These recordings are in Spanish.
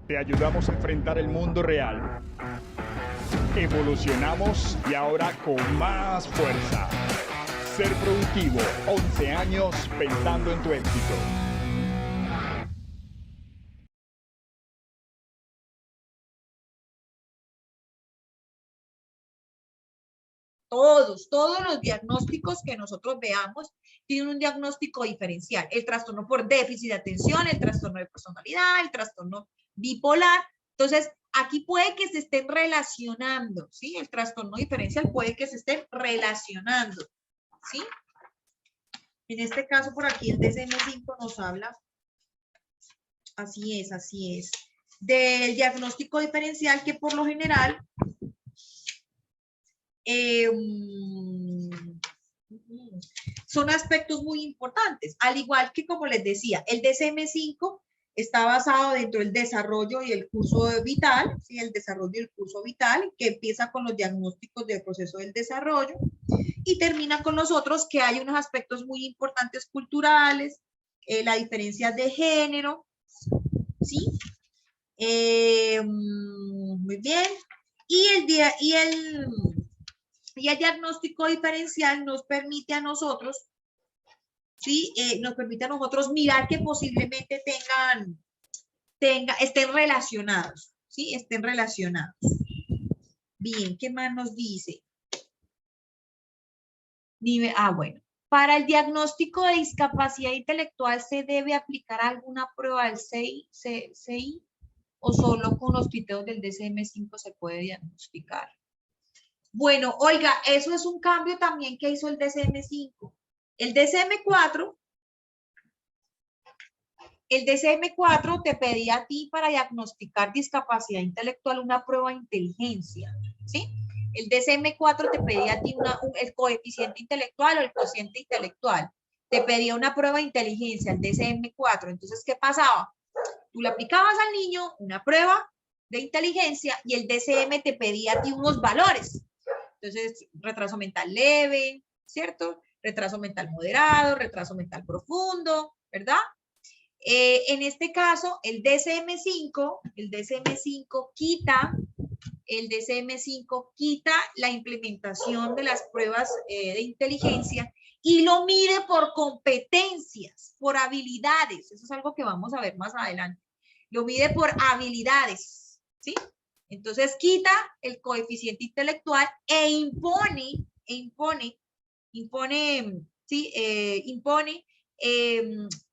Te ayudamos a enfrentar el mundo real. Evolucionamos y ahora con más fuerza. Ser productivo, 11 años pensando en tu éxito. Todos los diagnósticos que nosotros veamos tienen un diagnóstico diferencial. El trastorno por déficit de atención, el trastorno de personalidad, el trastorno bipolar. Entonces, aquí puede que se estén relacionando, ¿sí? El trastorno diferencial puede que se estén relacionando, ¿sí? En este caso, por aquí el DSM-5 nos habla, así es, del diagnóstico diferencial que por lo general son aspectos muy importantes, al igual que, como les decía, el DSM-5 está basado dentro del desarrollo y el curso vital, ¿sí? El desarrollo y el curso vital, que empieza con los diagnósticos del proceso del desarrollo y termina con nosotros que hay unos aspectos muy importantes culturales, la diferencia de género, ¿sí? Muy bien. Y el diagnóstico diferencial nos permite a nosotros, ¿sí? Nos permite a nosotros mirar que posiblemente estén relacionados, ¿sí? Estén relacionados. Bien, ¿qué más nos dice? Bueno. Para el diagnóstico de discapacidad intelectual, ¿se debe aplicar alguna prueba del CI o solo con los criterios del DSM-5 se puede diagnosticar? Bueno, oiga, eso es un cambio también que hizo el DSM-5. El DSM-4 te pedía a ti para diagnosticar discapacidad intelectual una prueba de inteligencia, ¿sí? El DSM-4 te pedía a ti el coeficiente intelectual o el cociente intelectual. Te pedía una prueba de inteligencia, el DSM-4. Entonces, ¿qué pasaba? Tú le aplicabas al niño una prueba de inteligencia y el DSM te pedía a ti unos valores. Entonces, retraso mental leve, ¿cierto? Retraso mental moderado, retraso mental profundo, ¿verdad? En este caso, el DSM-5 quita la implementación de las pruebas de inteligencia y lo mide por competencias, por habilidades. Eso es algo que vamos a ver más adelante. Lo mide por habilidades, ¿sí? Entonces quita el coeficiente intelectual e impone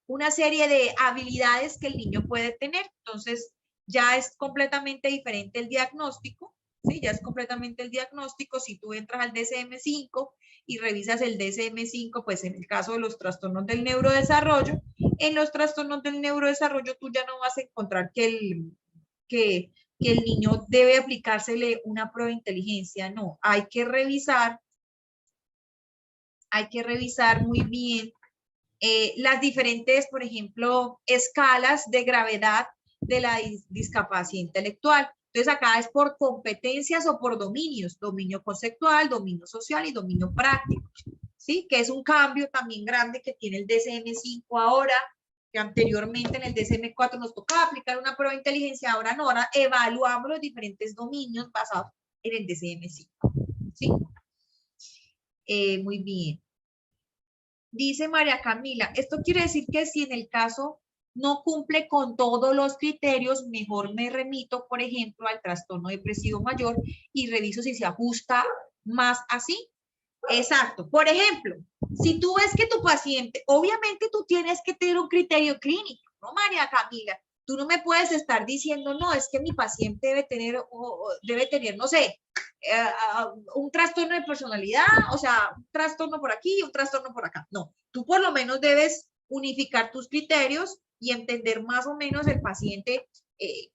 una serie de habilidades que el niño puede tener. Entonces ya es completamente diferente el diagnóstico, ¿sí? Ya es completamente el diagnóstico. Si tú entras al DSM-5 y revisas el DSM-5, pues en el caso de los trastornos del neurodesarrollo, en los trastornos del neurodesarrollo tú ya no vas a encontrar que el niño debe aplicársele una prueba de inteligencia. No, hay que revisar muy bien las diferentes, por ejemplo, escalas de gravedad de la discapacidad intelectual. Entonces acá es por competencias o por dominios, dominio conceptual, dominio social y dominio práctico, ¿sí? Que es un cambio también grande que tiene el DSM-5 ahora, que anteriormente en el DSM-4 nos tocaba aplicar una prueba de inteligencia, ahora no, ahora evaluamos los diferentes dominios basados en el DSM-5, ¿sí? Muy bien. Dice María Camila, esto quiere decir que si en el caso no cumple con todos los criterios, mejor me remito, por ejemplo, al trastorno depresivo mayor y reviso si se ajusta más así. Exacto. Por ejemplo, si tú ves que tu paciente, obviamente tú tienes que tener un criterio clínico, ¿no, María Camila? Tú no me puedes estar diciendo, no, es que mi paciente debe tener, no sé, un trastorno de personalidad, o sea, un trastorno por aquí y un trastorno por acá. No, tú por lo menos debes unificar tus criterios y entender más o menos el paciente,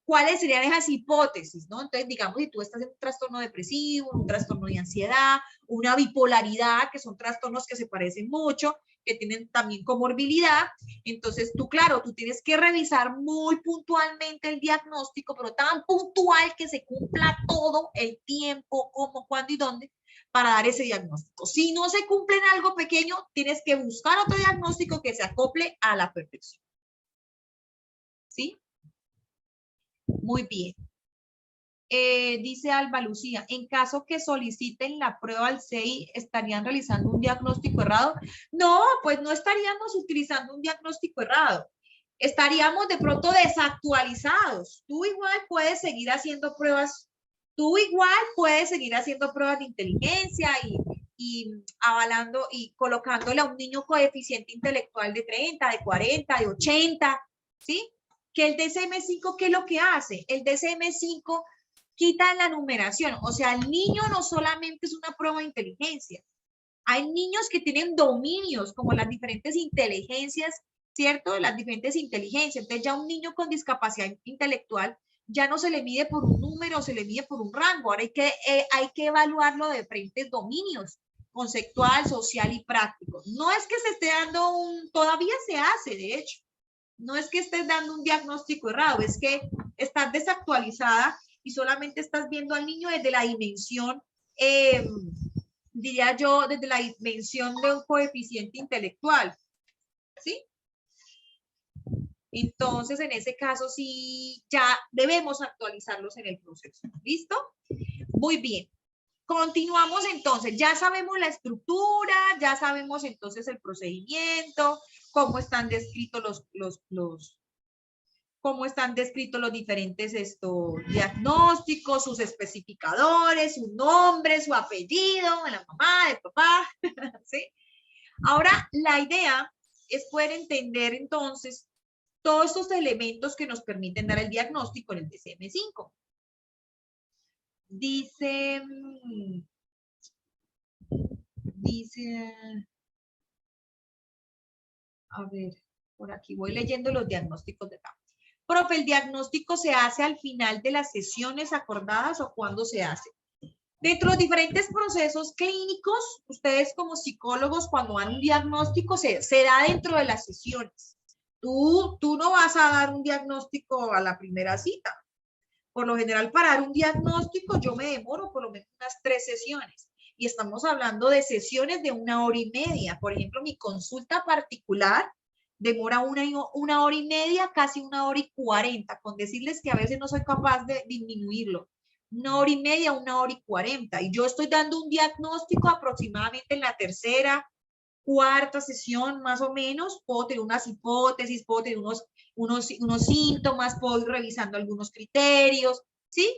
cuáles serían esas hipótesis, ¿no? Entonces, digamos, si tú estás en un trastorno depresivo, un trastorno de ansiedad, una bipolaridad, que son trastornos que se parecen mucho, que tienen también comorbilidad, entonces tú, claro, tú tienes que revisar muy puntualmente el diagnóstico, pero tan puntual que se cumpla todo el tiempo, cómo, cuándo y dónde, para dar ese diagnóstico. Si no se cumple en algo pequeño, tienes que buscar otro diagnóstico que se acople a la perfección. ¿Sí? Muy bien. Dice Alba Lucía, en caso que soliciten la prueba al CEI, ¿estarían realizando un diagnóstico errado? No, pues no estaríamos utilizando un diagnóstico errado. Estaríamos de pronto desactualizados. Tú igual puedes seguir haciendo pruebas, de inteligencia y avalando y colocándole a un niño coeficiente intelectual de 30, de 40, de 80, ¿sí? Que el DSM-5, ¿qué es lo que hace? El DSM-5 quita la numeración, o sea, el niño no solamente es una prueba de inteligencia, hay niños que tienen dominios como las diferentes inteligencias, ¿cierto? Las diferentes inteligencias, entonces ya un niño con discapacidad intelectual ya no se le mide por un número, se le mide por un rango, ahora hay que evaluarlo de diferentes dominios, conceptual, social y práctico. No es que se esté dando todavía se hace, de hecho, no es que estés dando un diagnóstico errado, es que estás desactualizada y solamente estás viendo al niño desde la dimensión, diría yo, desde la dimensión de un coeficiente intelectual, ¿sí? Entonces, en ese caso, sí, ya debemos actualizarlos en el proceso. ¿Listo? Muy bien. Continuamos entonces. Ya sabemos la estructura, ya sabemos entonces el procedimiento, cómo están descritos cómo están descritos los diferentes diagnósticos, sus especificadores, su nombre, su apellido, la mamá, el papá, ¿sí? Ahora, la idea es poder entender entonces todos estos elementos que nos permiten dar el diagnóstico en el DSM-5. Dice, a ver, por aquí voy leyendo los diagnósticos de acá. Profe, ¿el diagnóstico se hace al final de las sesiones acordadas o cuándo se hace? Dentro de los diferentes procesos clínicos, ustedes como psicólogos, cuando dan un diagnóstico, se da dentro de las sesiones. Tú no vas a dar un diagnóstico a la primera cita. Por lo general, para dar un diagnóstico, yo me demoro por lo menos unas 3 sesiones. Y estamos hablando de sesiones de 1 hora y media. Por ejemplo, mi consulta particular demora una hora y media, casi 1 hora y 40, con decirles que a veces no soy capaz de disminuirlo. 1 hora y media, 1 hora y 40. Y yo estoy dando un diagnóstico aproximadamente en la tercera, cuarta sesión, más o menos. Puedo tener unas hipótesis, puedo tener unos síntomas, puedo ir revisando algunos criterios, ¿sí?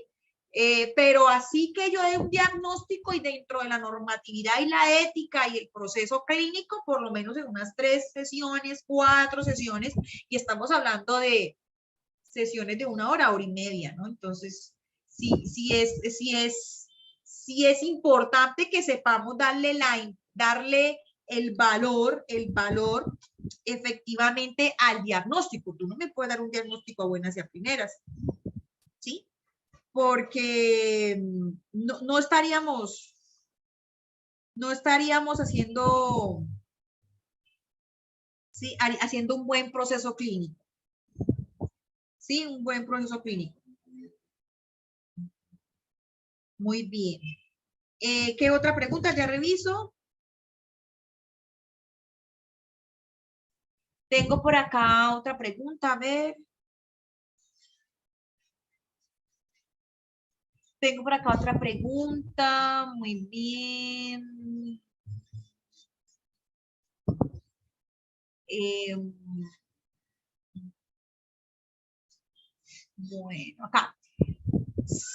Pero así que yo dé un diagnóstico y dentro de la normatividad y la ética y el proceso clínico, por lo menos en unas 3 sesiones, 4 sesiones, y estamos hablando de sesiones de 1 hora, hora y media, ¿no? Entonces, sí es importante que sepamos darle el valor efectivamente al diagnóstico. Tú no me puedes dar un diagnóstico a buenas y a primeras, ¿sí? Porque no estaríamos haciendo, ¿sí? Haciendo un buen proceso clínico. Sí, un buen proceso clínico. Muy bien. ¿Qué otra pregunta? Ya reviso. Tengo por acá otra pregunta, a ver. Tengo por acá otra pregunta. Muy bien. Bueno, acá.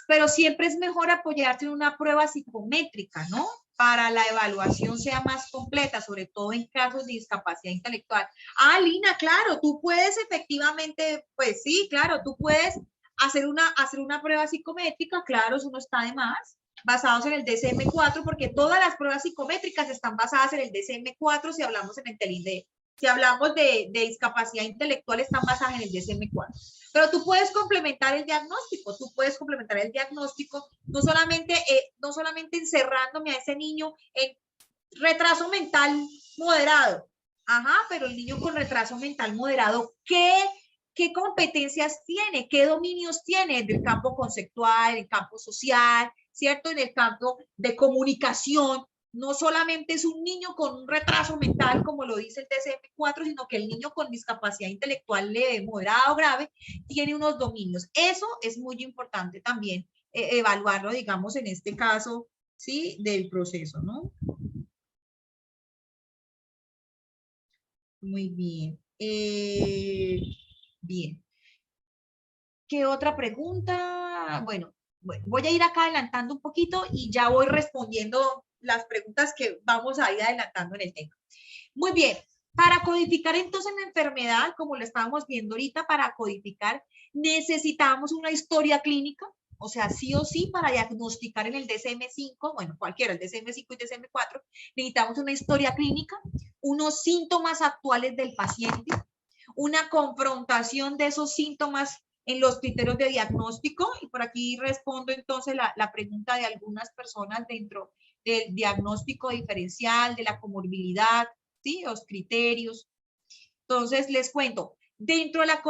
Pero siempre es mejor apoyarse en una prueba psicométrica, ¿no? Para la evaluación sea más completa, sobre todo en casos de discapacidad intelectual. Ah, Lina, claro, tú puedes efectivamente, pues sí, claro, tú puedes hacer una prueba psicométrica, claro, eso no está de más, basados en el DSM-4, porque todas las pruebas psicométricas están basadas en el DSM-4 si hablamos en el TELIN. Si hablamos de discapacidad intelectual, están basadas en el DSM-4. Pero tú puedes complementar el diagnóstico, no solamente encerrándome a ese niño en retraso mental moderado. Ajá, pero el niño con retraso mental moderado, ¿qué competencias tiene? ¿Qué dominios tiene? Del campo conceptual, el campo social, ¿cierto? En el campo de comunicación. No solamente es un niño con un retraso mental, como lo dice el DSM-4, sino que el niño con discapacidad intelectual leve, moderada o grave tiene unos dominios. Eso es muy importante también evaluarlo, digamos, en este caso, ¿sí? Del proceso, ¿no? Muy bien. Bien. ¿Qué otra pregunta? Bueno, voy a ir acá adelantando un poquito y ya voy respondiendo las preguntas que vamos a ir adelantando en el tema. Muy bien. Para codificar entonces la enfermedad, como lo estábamos viendo ahorita, para codificar necesitamos una historia clínica, o sea, sí o sí, para diagnosticar en el DSM-5, bueno, cualquiera, el DSM-5 y DSM-4, necesitamos una historia clínica, unos síntomas actuales del paciente, una confrontación de esos síntomas en los criterios de diagnóstico, y por aquí respondo entonces la pregunta de algunas personas dentro del diagnóstico diferencial, de la comorbilidad, ¿sí? Los criterios. Entonces, les cuento, dentro de la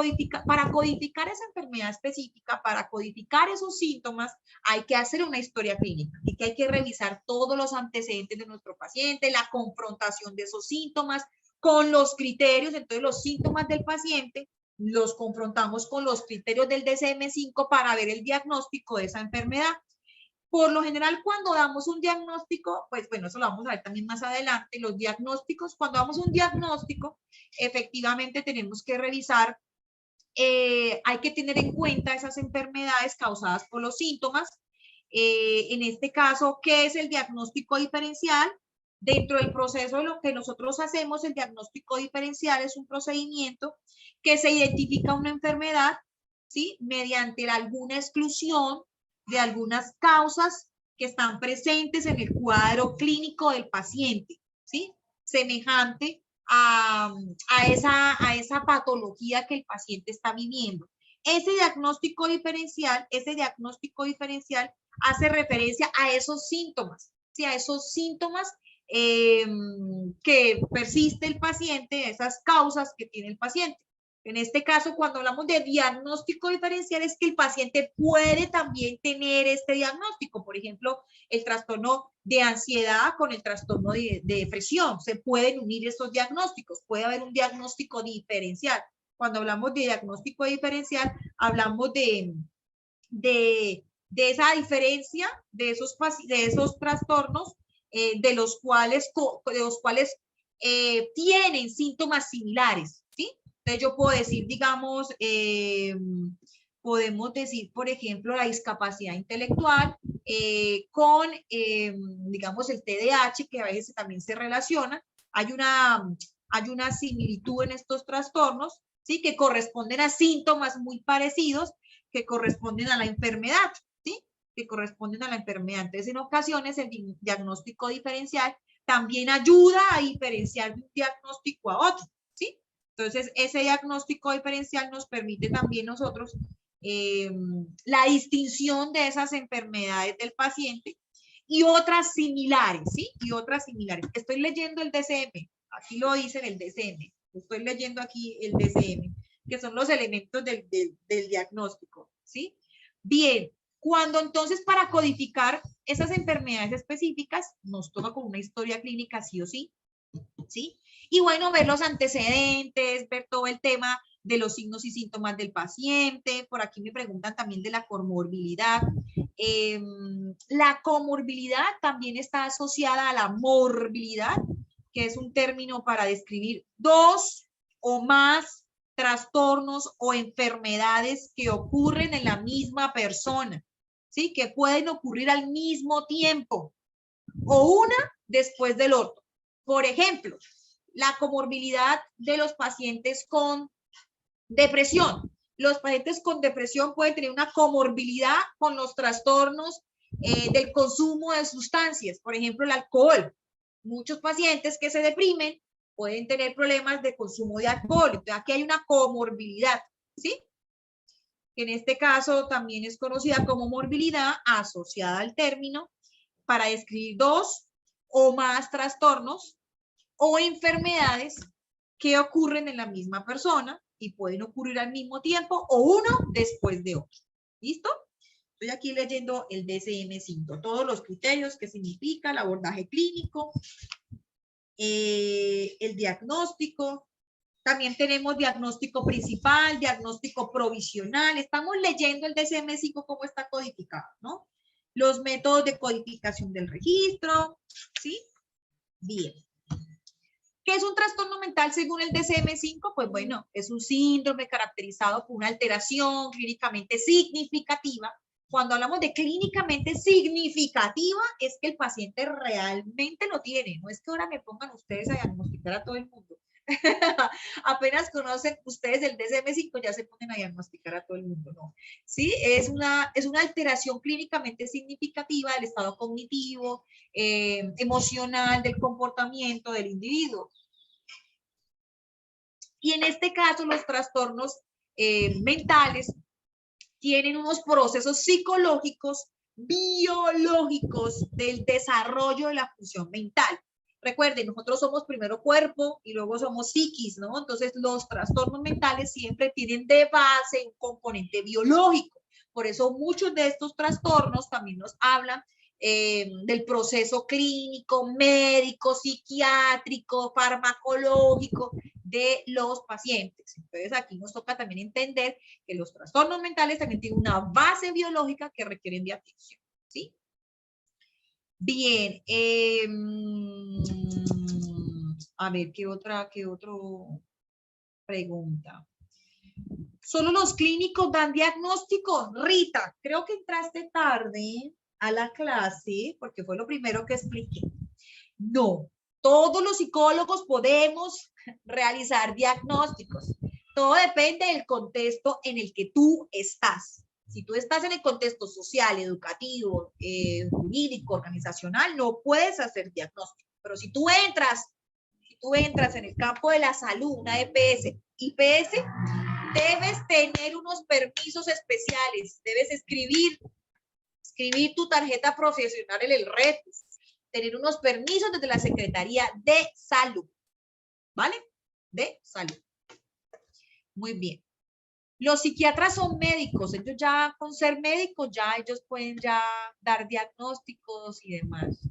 para codificar esa enfermedad específica, para codificar esos síntomas, hay que hacer una historia clínica y que hay que revisar todos los antecedentes de nuestro paciente, la confrontación de esos síntomas con los criterios. Entonces, los síntomas del paciente los confrontamos con los criterios del DSM-5 para ver el diagnóstico de esa enfermedad. Por lo general, cuando damos un diagnóstico, pues bueno, eso lo vamos a ver también más adelante, los diagnósticos, cuando damos un diagnóstico, efectivamente tenemos que revisar, hay que tener en cuenta esas enfermedades causadas por los síntomas. En este caso, ¿qué es el diagnóstico diferencial? Dentro del proceso de lo que nosotros hacemos, el diagnóstico diferencial es un procedimiento que se identifica una enfermedad, ¿sí? Mediante alguna exclusión de algunas causas que están presentes en el cuadro clínico del paciente, ¿sí? Semejante a esa patología que el paciente está viviendo. Ese diagnóstico diferencial hace referencia a esos síntomas, ¿sí? A esos síntomas que persiste el paciente, esas causas que tiene el paciente. En este caso, cuando hablamos de diagnóstico diferencial, es que el paciente puede también tener este diagnóstico. Por ejemplo, el trastorno de ansiedad con el trastorno de depresión. Se pueden unir estos diagnósticos. Puede haber un diagnóstico diferencial. Cuando hablamos de diagnóstico diferencial, hablamos de esa diferencia de esos trastornos de los cuales tienen síntomas similares, ¿sí? Entonces yo puedo decir, digamos, podemos decir, por ejemplo, la discapacidad intelectual con, digamos, el TDAH, que a veces también se relaciona. Hay una similitud en estos trastornos, ¿sí? Que corresponden a síntomas muy parecidos, que corresponden a la enfermedad, ¿sí? Que corresponden a la enfermedad. Entonces, en ocasiones, el diagnóstico diferencial también ayuda a diferenciar de un diagnóstico a otro, ¿sí? Entonces, ese diagnóstico diferencial nos permite también nosotros la distinción de esas enfermedades del paciente y otras similares, ¿sí? Y otras similares. Estoy leyendo el DSM, aquí lo dice en el DSM, estoy leyendo aquí el DSM, que son los elementos del diagnóstico, ¿sí? Bien, cuando entonces para codificar esas enfermedades específicas nos toca con una historia clínica sí o sí, ¿sí? Y bueno, ver los antecedentes, ver todo el tema de los signos y síntomas del paciente. Por aquí me preguntan también de la comorbilidad. La comorbilidad también está asociada a la morbilidad, que es un término para describir dos o más trastornos o enfermedades que ocurren en la misma persona, ¿sí? Que pueden ocurrir al mismo tiempo o una después del otro. Por ejemplo, la comorbilidad de los pacientes con depresión. Los pacientes con depresión pueden tener una comorbilidad con los trastornos del consumo de sustancias, por ejemplo, el alcohol. Muchos pacientes que se deprimen pueden tener problemas de consumo de alcohol. Entonces, aquí hay una comorbilidad, ¿sí? Que en este caso también es conocida como morbilidad asociada al término para describir dos o más trastornos o enfermedades que ocurren en la misma persona y pueden ocurrir al mismo tiempo o uno después de otro. ¿Listo? Estoy aquí leyendo el DSM-5, todos los criterios que significa el abordaje clínico, el diagnóstico, también tenemos diagnóstico principal, diagnóstico provisional, estamos leyendo el DSM-5 cómo está codificado, ¿no? Los métodos de codificación del registro, ¿sí? Bien. ¿Qué es un trastorno mental según el DSM-5? Pues bueno, es un síndrome caracterizado por una alteración clínicamente significativa. Cuando hablamos de clínicamente significativa, es que el paciente realmente lo tiene. No es que ahora me pongan ustedes a diagnosticar a todo el mundo. Apenas conocen ustedes el DSM-5, ya se ponen a diagnosticar a todo el mundo, ¿no? Sí, es una alteración clínicamente significativa del estado cognitivo, emocional, del comportamiento del individuo. Y en este caso, los trastornos mentales tienen unos procesos psicológicos, biológicos del desarrollo de la función mental. Recuerden, nosotros somos primero cuerpo y luego somos psiquis, ¿no? Entonces, los trastornos mentales siempre tienen de base un componente biológico. Por eso, muchos de estos trastornos también nos hablan del proceso clínico, médico, psiquiátrico, farmacológico de los pacientes. Entonces, aquí nos toca también entender que los trastornos mentales también tienen una base biológica que requieren de atención, ¿sí? Bien, a ver, ¿qué otro pregunta? ¿Solo los clínicos dan diagnóstico? Rita, creo que entraste tarde a la clase porque fue lo primero que expliqué. No, todos los psicólogos podemos realizar diagnósticos. Todo depende del contexto en el que tú estás. Si tú estás en el contexto social, educativo, jurídico, organizacional, no puedes hacer diagnóstico. Pero si tú entras en el campo de la salud, una IPS, debes tener unos permisos especiales, debes escribir tu tarjeta profesional en el RETIS, tener unos permisos desde la Secretaría de Salud, ¿vale? De Salud. Muy bien. Los psiquiatras son médicos, ellos ya con ser médicos, ya ellos pueden ya dar diagnósticos y demás.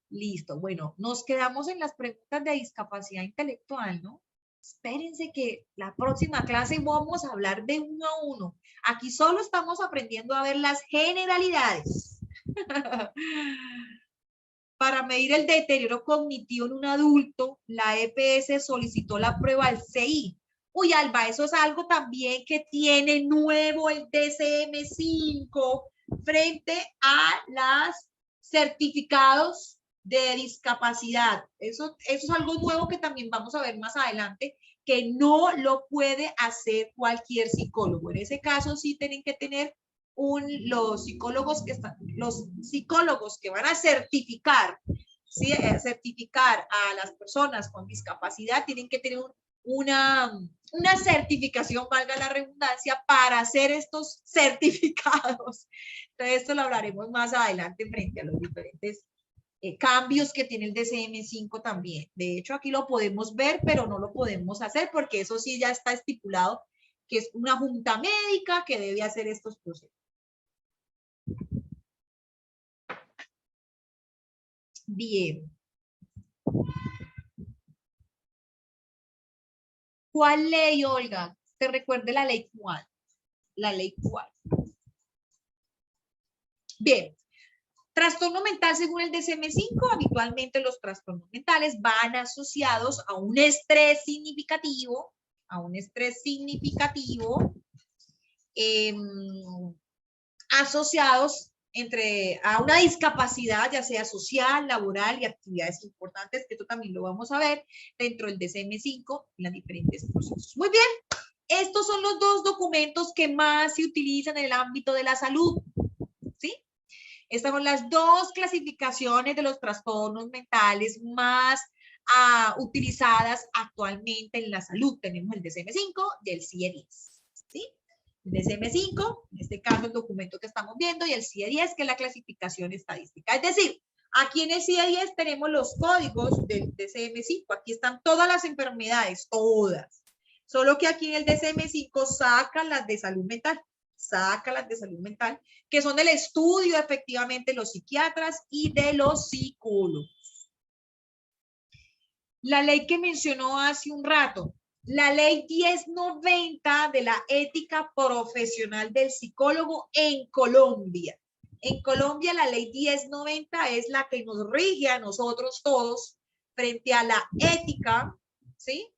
Listo, bueno, nos quedamos en las preguntas de discapacidad intelectual, ¿no? Espérense que la próxima clase vamos a hablar de uno a uno. Aquí solo estamos aprendiendo a ver las generalidades. Para medir el deterioro cognitivo en un adulto, la EPS solicitó la prueba del CI. Uy, Alba, eso es algo también que tiene nuevo el DSM-5 frente a los certificados de discapacidad. Eso es algo nuevo que también vamos a ver más adelante, que no lo puede hacer cualquier psicólogo. En ese caso sí tienen que tener los psicólogos que van a certificar, ¿sí? Certificar a las personas con discapacidad, tienen que tener una certificación, valga la redundancia, para hacer estos certificados. Entonces, esto lo hablaremos más adelante frente a los diferentes cambios que tiene el DSM-5 también. De hecho, aquí lo podemos ver, pero no lo podemos hacer porque eso sí ya está estipulado que es una junta médica que debe hacer estos procesos. Bien. ¿Cuál ley, Olga? ¿Te recuerde la ley cuál? La ley cuál. Bien. Trastorno mental según el DSM-5, habitualmente los trastornos mentales van asociados a un estrés significativo, asociados a una discapacidad, ya sea social, laboral y actividades importantes, que esto también lo vamos a ver dentro del DSM-5 en los diferentes procesos. Muy bien, estos son los dos documentos que más se utilizan en el ámbito de la salud, ¿sí? Estas son las dos clasificaciones de los trastornos mentales más utilizadas actualmente en la salud. Tenemos el DSM-5 y el CIE-10, ¿sí? El DSM-5, en este caso el documento que estamos viendo, y el CIE-10, que es la clasificación estadística. Es decir, aquí en el CIE-10 tenemos los códigos del DSM-5. Aquí están todas las enfermedades, todas. Solo que aquí en el DSM-5 sacan las de salud mental. sácalas de salud mental, que son el estudio efectivamente de los psiquiatras y de los psicólogos. La ley que mencionó hace un rato, la ley 1090 de la ética profesional del psicólogo en Colombia. En Colombia la ley 1090 es la que nos rige a nosotros todos frente a la ética, ¿sí?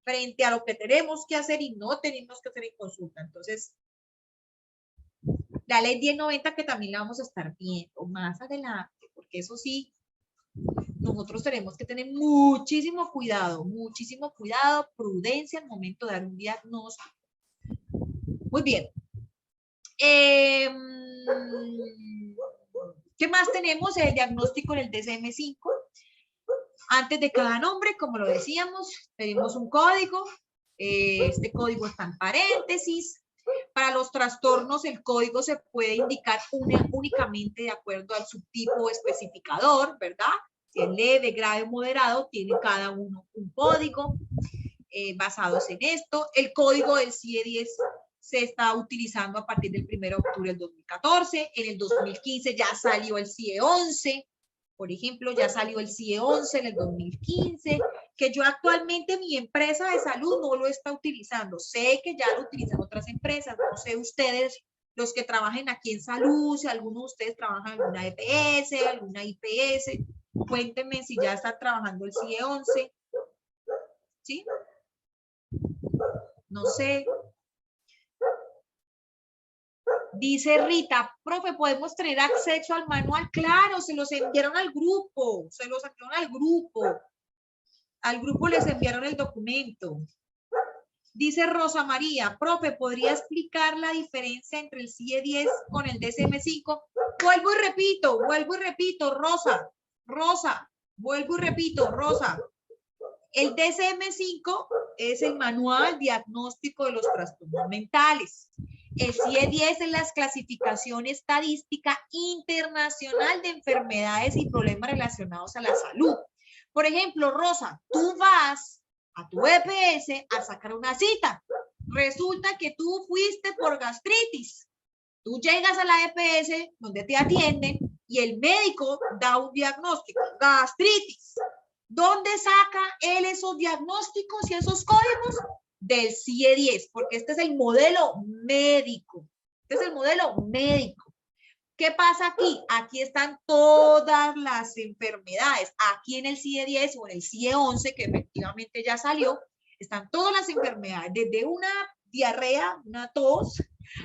Frente a lo que tenemos que hacer y no tenemos que hacer en consulta. Entonces, la ley 1090 que también la vamos a estar viendo más adelante, porque eso sí, nosotros tenemos que tener muchísimo cuidado, prudencia al momento de dar un diagnóstico. Muy bien. ¿Qué más tenemos? El diagnóstico en el DSM-5. Antes de cada nombre, como lo decíamos, tenemos un código. Este código está en paréntesis. Para los trastornos, el código se puede indicar únicamente de acuerdo al subtipo especificador, ¿verdad? Si es leve, grave o moderado, tiene cada uno un código basados en esto. El código del CIE-10 se está utilizando a partir del 1 de octubre del 2014. En el 2015 ya salió el CIE-11. Por ejemplo, ya salió el CIE-11 en el 2015, que yo actualmente mi empresa de salud no lo está utilizando. Sé que ya lo utilizan otras empresas, no sé ustedes, los que trabajen aquí en salud, si alguno de ustedes trabaja en alguna EPS, alguna IPS, cuéntenme si ya está trabajando el CIE-11, ¿sí? No sé. Dice Rita, profe, ¿podemos tener acceso al manual? Claro, se los enviaron al grupo, Al grupo les enviaron el documento. Dice Rosa María, profe, ¿podría explicar la diferencia entre el CIE-10 con el DSM-5? Vuelvo y repito, Rosa. El DSM-5 es el manual diagnóstico de los trastornos mentales. El CIE-10 es la clasificación estadística internacional de enfermedades y problemas relacionados a la salud. Por ejemplo, Rosa, tú vas a tu EPS a sacar una cita. Resulta que tú fuiste por gastritis. Tú llegas a la EPS donde te atienden y el médico da un diagnóstico, gastritis. ¿Dónde saca él esos diagnósticos y esos códigos? Del CIE-10, porque este es el modelo médico. ¿Qué pasa aquí? Aquí están todas las enfermedades. Aquí en el CIE-10 o en el CIE-11, que efectivamente ya salió, están todas las enfermedades, desde una diarrea, una tos,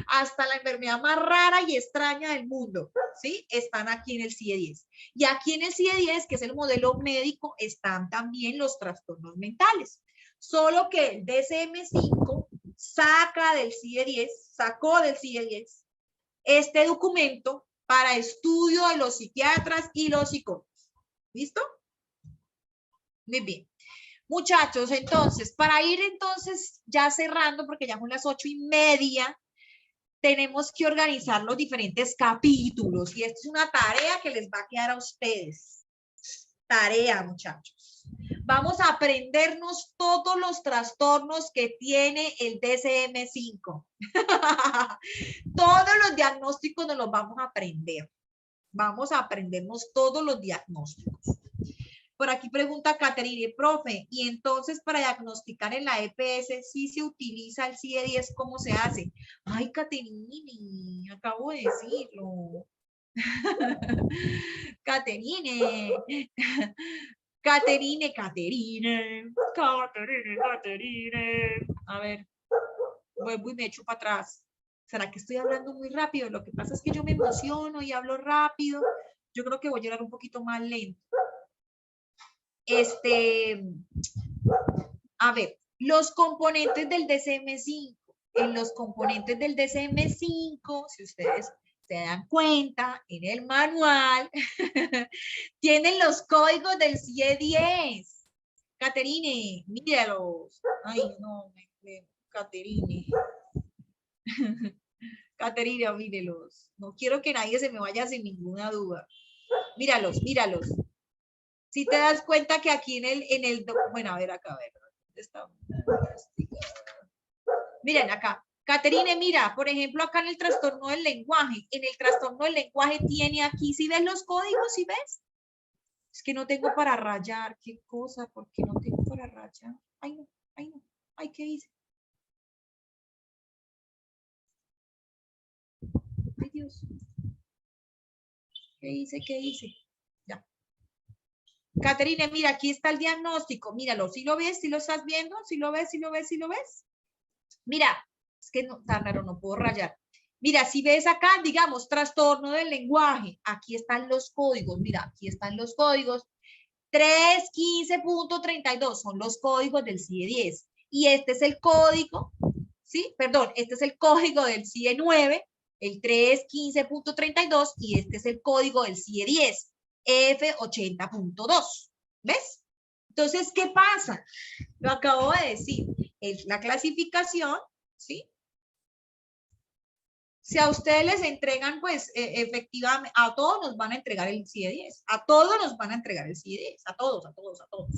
hasta la enfermedad más rara y extraña del mundo, ¿sí? Están aquí en el CIE-10. Y aquí en el CIE-10, que es el modelo médico, están también los trastornos mentales. Solo que el DSM-5 sacó del CIE-10 este documento para estudio de los psiquiatras y los psicólogos. ¿Listo? Muy bien. Muchachos, entonces, para ir entonces ya cerrando, porque ya son las 8:30, tenemos que organizar los diferentes capítulos y esto es una tarea que les va a quedar a ustedes. Tarea, muchachos. Vamos a aprendernos todos los trastornos que tiene el DSM-5. Todos los diagnósticos nos los vamos a aprender. Vamos a aprendernos todos los diagnósticos. Por aquí pregunta Caterine, profe, y entonces para diagnosticar en la EPS, ¿sí se utiliza el CIE-10? ¿Cómo se hace? Ay, Caterine, acabo de decirlo. Caterine. A ver, vuelvo y me echo para atrás. ¿Será que estoy hablando muy rápido? Lo que pasa es que yo me emociono y hablo rápido. Yo creo que voy a hablar un poquito más lento. A ver, los componentes del DSM-5. En los componentes del DSM-5, si ustedes se dan cuenta, en el manual, tienen los códigos del CIE-10. Caterine, míralos. Ay, no, Caterine. Caterina, mírelos. No quiero que nadie se me vaya sin ninguna duda. Míralos. Si te das cuenta que aquí en el bueno, a ver acá, a ver. ¿Dónde está? Miren acá. Caterine, mira, por ejemplo, acá en el trastorno del lenguaje, tiene aquí, ¿sí ves los códigos? ¿Sí ves? Es que no tengo para rayar, qué cosa, ¿por qué no tengo para rayar? Ay, no, ay, no, ay, ¿qué hice? Ay, Dios. ¿Qué hice? ¿Qué hice? Ya. Caterine, mira, aquí está el diagnóstico, míralo, ¿sí lo ves? ¿Sí lo estás viendo? ¿Sí lo ves? ¿Sí lo ves? ¿Sí lo ves? Mira, es que no, tan raro, no puedo rayar. Mira, si ves acá, digamos, trastorno del lenguaje, aquí están los códigos, mira, aquí están los códigos. 315.32 son los códigos del CIE 10. Y este es el código, ¿sí? Perdón, este es el código del CIE 9, el 315.32, y este es el código del CIE 10, F80.2. ¿Ves? Entonces, ¿qué pasa? Lo acabo de decir. Es la clasificación, ¿sí? Si a ustedes les entregan, pues, efectivamente, a todos nos van a entregar el CIE 10. A todos nos van a entregar el CIE 10. A todos, a todos, a todos.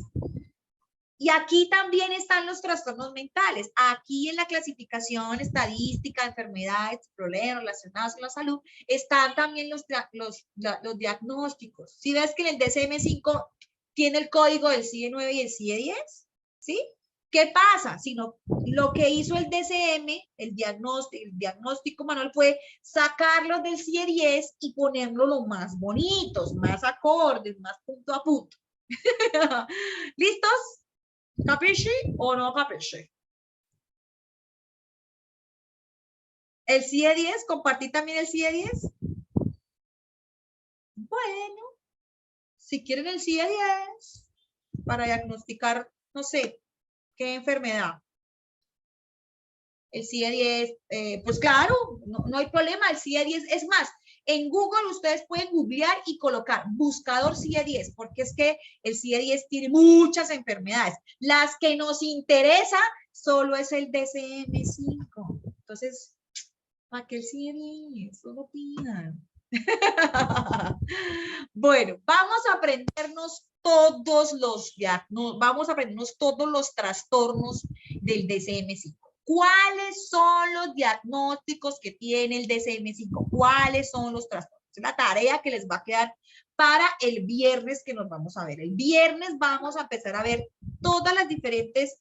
Y aquí también están los trastornos mentales. Aquí en la clasificación estadística de enfermedades, problemas relacionados con la salud, están también los diagnósticos. ¿Sí ves que en el DSM-5 tiene el código del CIE 9 y el CIE 10? ¿Sí? ¿Qué pasa? Sino lo que hizo el DSM, el diagnóstico manual, fue sacarlos del CIE 10 y ponerlos los más bonitos, más acordes, más punto a punto. ¿Listos? ¿Capisci o no capisci? ¿El CIE 10? ¿Compartí también el CIE 10? Bueno, si quieren el CIE 10 para diagnosticar, no sé, qué enfermedad. El CIE 10, pues claro, no hay problema, el CIE 10, es más, en Google ustedes pueden googlear y colocar buscador CIE 10, porque es que el CIE 10 tiene muchas enfermedades. Las que nos interesa solo es el DSM-5. Entonces, ¿para qué el CIE 10? Solo pidan. Bueno, vamos a aprendernos todos los trastornos del DSM-5. ¿Cuáles son los diagnósticos que tiene el DSM-5? ¿Cuáles son los trastornos? Es la tarea que les va a quedar para el viernes que nos vamos a ver. El viernes vamos a empezar a ver todas las diferentes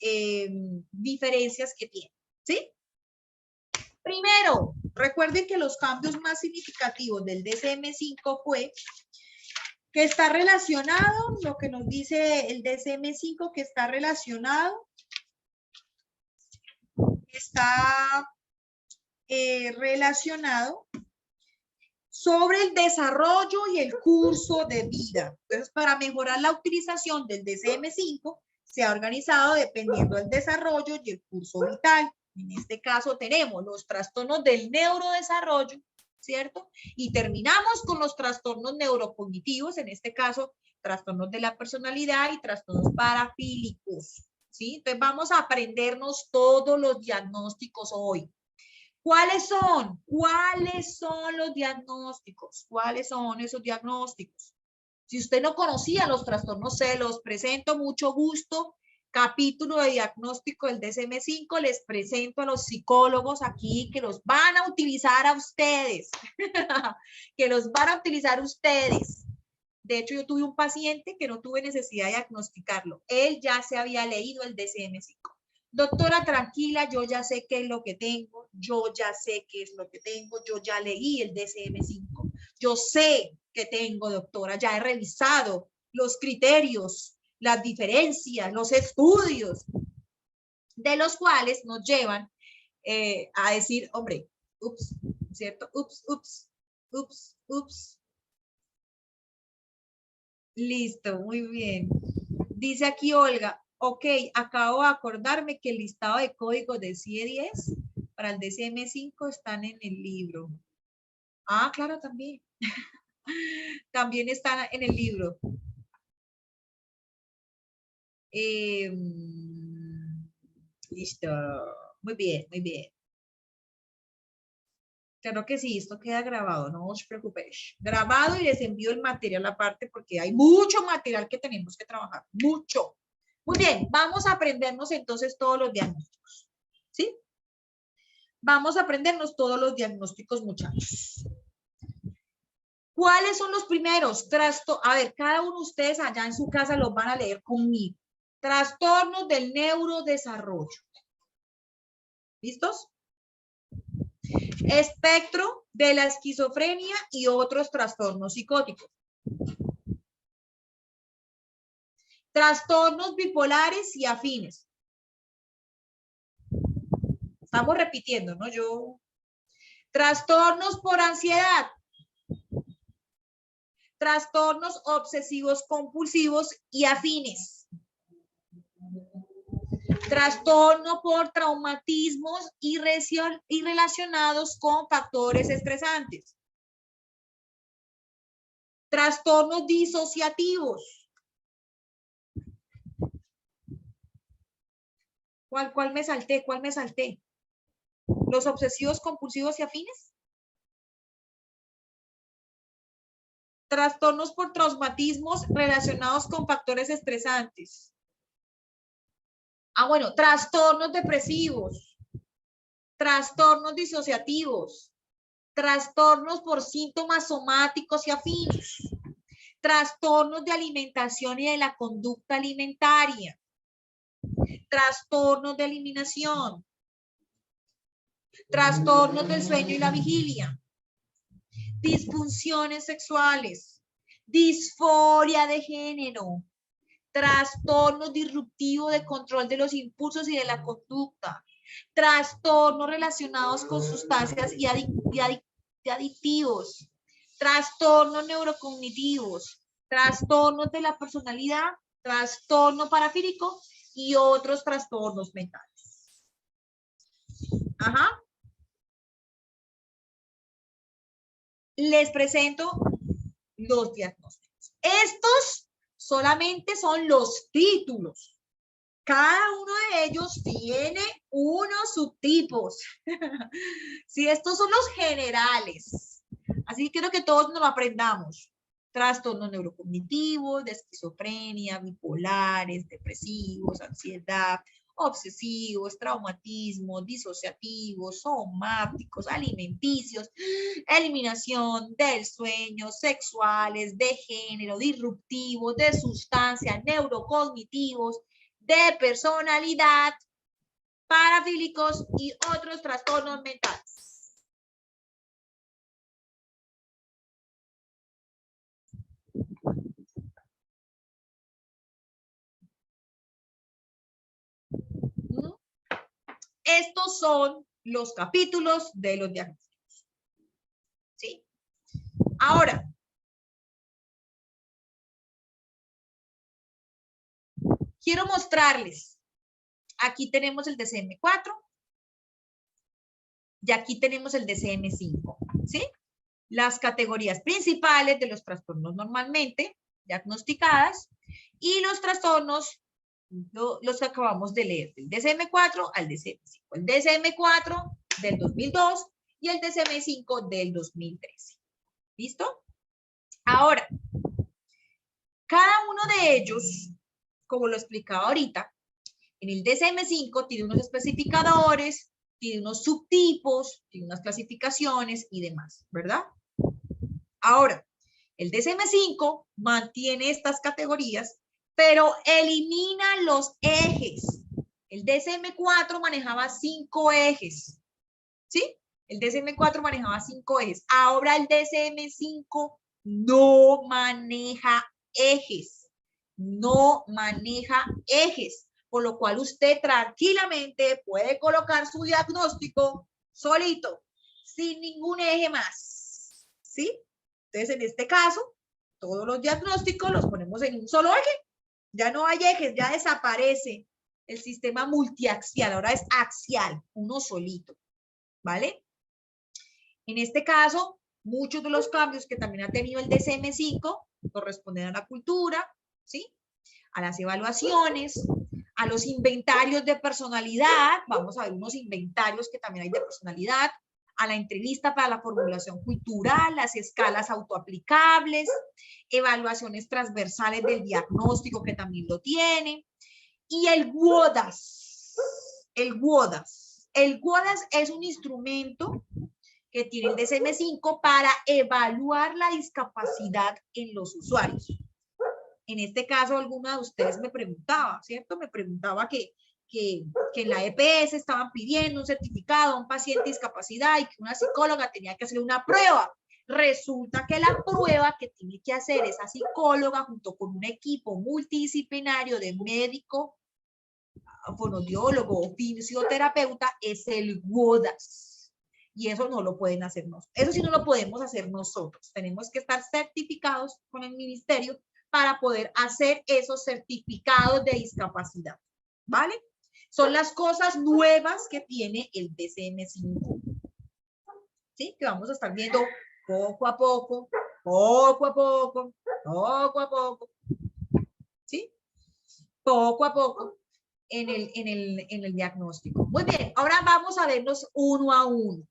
diferencias que tiene, ¿sí? Primero, recuerden que los cambios más significativos del DSM-5 fue que está relacionado, lo que nos dice el DSM-5, que está relacionado sobre el desarrollo y el curso de vida. Entonces, para mejorar la utilización del DSM-5, se ha organizado dependiendo del desarrollo y el curso vital. En este caso tenemos los trastornos del neurodesarrollo, ¿cierto? Y terminamos con los trastornos neurocognitivos, en este caso, trastornos de la personalidad y trastornos parafílicos, ¿sí? Entonces, vamos a aprendernos todos los diagnósticos hoy. ¿Cuáles son? ¿Cuáles son los diagnósticos? ¿Cuáles son esos diagnósticos? Si usted no conocía los trastornos, se los presento, mucho gusto. Capítulo de diagnóstico del DSM-5, les presento a los psicólogos aquí que los van a utilizar a ustedes, que los van a utilizar ustedes. De hecho, yo tuve un paciente que no tuve necesidad de diagnosticarlo. Él ya se había leído el DSM-5. Doctora, tranquila, yo ya sé qué es lo que tengo, yo ya sé qué es lo que tengo, yo ya leí el DSM-5. Yo sé que tengo, doctora, ya he revisado los criterios, las diferencias, los estudios, de los cuales nos llevan a decir, hombre, ups, ¿cierto? Ups. Listo, muy bien. Dice aquí Olga, ok, acabo de acordarme que el listado de códigos del CIE 10 para el DSM-5 están en el libro. Ah, claro, también. También están en el libro. Listo. Muy bien, muy bien. Claro que sí, esto queda grabado, no os preocupéis. Grabado y les envío el material aparte porque hay mucho material que tenemos que trabajar. Mucho. Muy bien, vamos a aprendernos entonces todos los diagnósticos. ¿Sí? Vamos a aprendernos todos los diagnósticos, muchachos. ¿Cuáles son los primeros? A ver, cada uno de ustedes allá en su casa los van a leer conmigo. Trastornos del neurodesarrollo. ¿Listos? Espectro de la esquizofrenia y otros trastornos psicóticos. Trastornos bipolares y afines. Estamos repitiendo, ¿no? Trastornos por ansiedad. Trastornos obsesivos compulsivos y afines. Trastorno por traumatismos y relacionados con factores estresantes. Trastornos disociativos. ¿Cuál me salté? ¿Cuál me salté? ¿Los obsesivos compulsivos y afines? Trastornos por traumatismos relacionados con factores estresantes. Bueno, trastornos depresivos, trastornos disociativos, trastornos por síntomas somáticos y afines, trastornos de alimentación y de la conducta alimentaria, trastornos de eliminación, trastornos del sueño y la vigilia, disfunciones sexuales, disforia de género, trastornos disruptivos de control de los impulsos y de la conducta, trastornos relacionados con sustancias y adictivos, trastornos neurocognitivos, trastornos de la personalidad, trastorno parafílico y otros trastornos mentales. Ajá. Les presento los diagnósticos. Estos solamente son los títulos. Cada uno de ellos tiene unos subtipos. Sí, estos son los generales. Así que quiero que todos nos lo aprendamos. Trastornos neurocognitivos, de esquizofrenia, bipolares, depresivos, ansiedad, obsesivos, traumatismos, disociativos, somáticos, alimenticios, eliminación del sueño, sexuales, de género, disruptivos, de sustancias, neurocognitivos, de personalidad, parafílicos y otros trastornos mentales. Estos son los capítulos de los diagnósticos. ¿Sí? Ahora, quiero mostrarles. Aquí tenemos el DSM-4 y aquí tenemos el DSM-5. ¿Sí? Las categorías principales de los trastornos normalmente diagnosticadas y los trastornos, los que acabamos de leer, del DSM-4 al DSM-5. El DSM-4 del 2002 y el DSM-5 del 2013. ¿Listo? Ahora, cada uno de ellos, como lo explicaba ahorita, en el DSM-5 tiene unos especificadores, tiene unos subtipos, tiene unas clasificaciones y demás, ¿verdad? Ahora, el DSM-5 mantiene estas categorías, pero elimina los ejes. El DSM-4 manejaba 5 ejes, ¿sí? El DSM-4 manejaba 5 ejes. Ahora el DSM-5 no maneja ejes. No maneja ejes. Por lo cual usted tranquilamente puede colocar su diagnóstico solito, sin ningún eje más, ¿sí? Entonces, en este caso, todos los diagnósticos los ponemos en un solo eje. Ya no hay ejes, ya desaparece el sistema multiaxial, ahora es axial, uno solito, ¿vale? En este caso, muchos de los cambios que también ha tenido el DSM-5 corresponden a la cultura, ¿sí? A las evaluaciones, a los inventarios de personalidad, vamos a ver unos inventarios que también hay de personalidad, a la entrevista para la formulación cultural, las escalas autoaplicables, evaluaciones transversales del diagnóstico que también lo tiene, y el WODAS. El WODAS. El WODAS es un instrumento que tiene el DSM-5 para evaluar la discapacidad en los usuarios. En este caso, alguna de ustedes me preguntaba, ¿cierto? Me preguntaba que en la EPS estaban pidiendo un certificado a un paciente de discapacidad y que una psicóloga tenía que hacer una prueba. Resulta que la prueba que tiene que hacer esa psicóloga junto con un equipo multidisciplinario de médico, fonoaudiólogo o fisioterapeuta es el WODAS. Y eso no lo pueden hacer nosotros. Eso sí no lo podemos hacer nosotros. Tenemos que estar certificados con el ministerio para poder hacer esos certificados de discapacidad. ¿Vale? Son las cosas nuevas que tiene el DSM-5. ¿Sí? Que vamos a estar viendo poco a poco, poco a poco, poco a poco. ¿Sí? Poco a poco en el diagnóstico. Muy bien, ahora vamos a verlos uno a uno.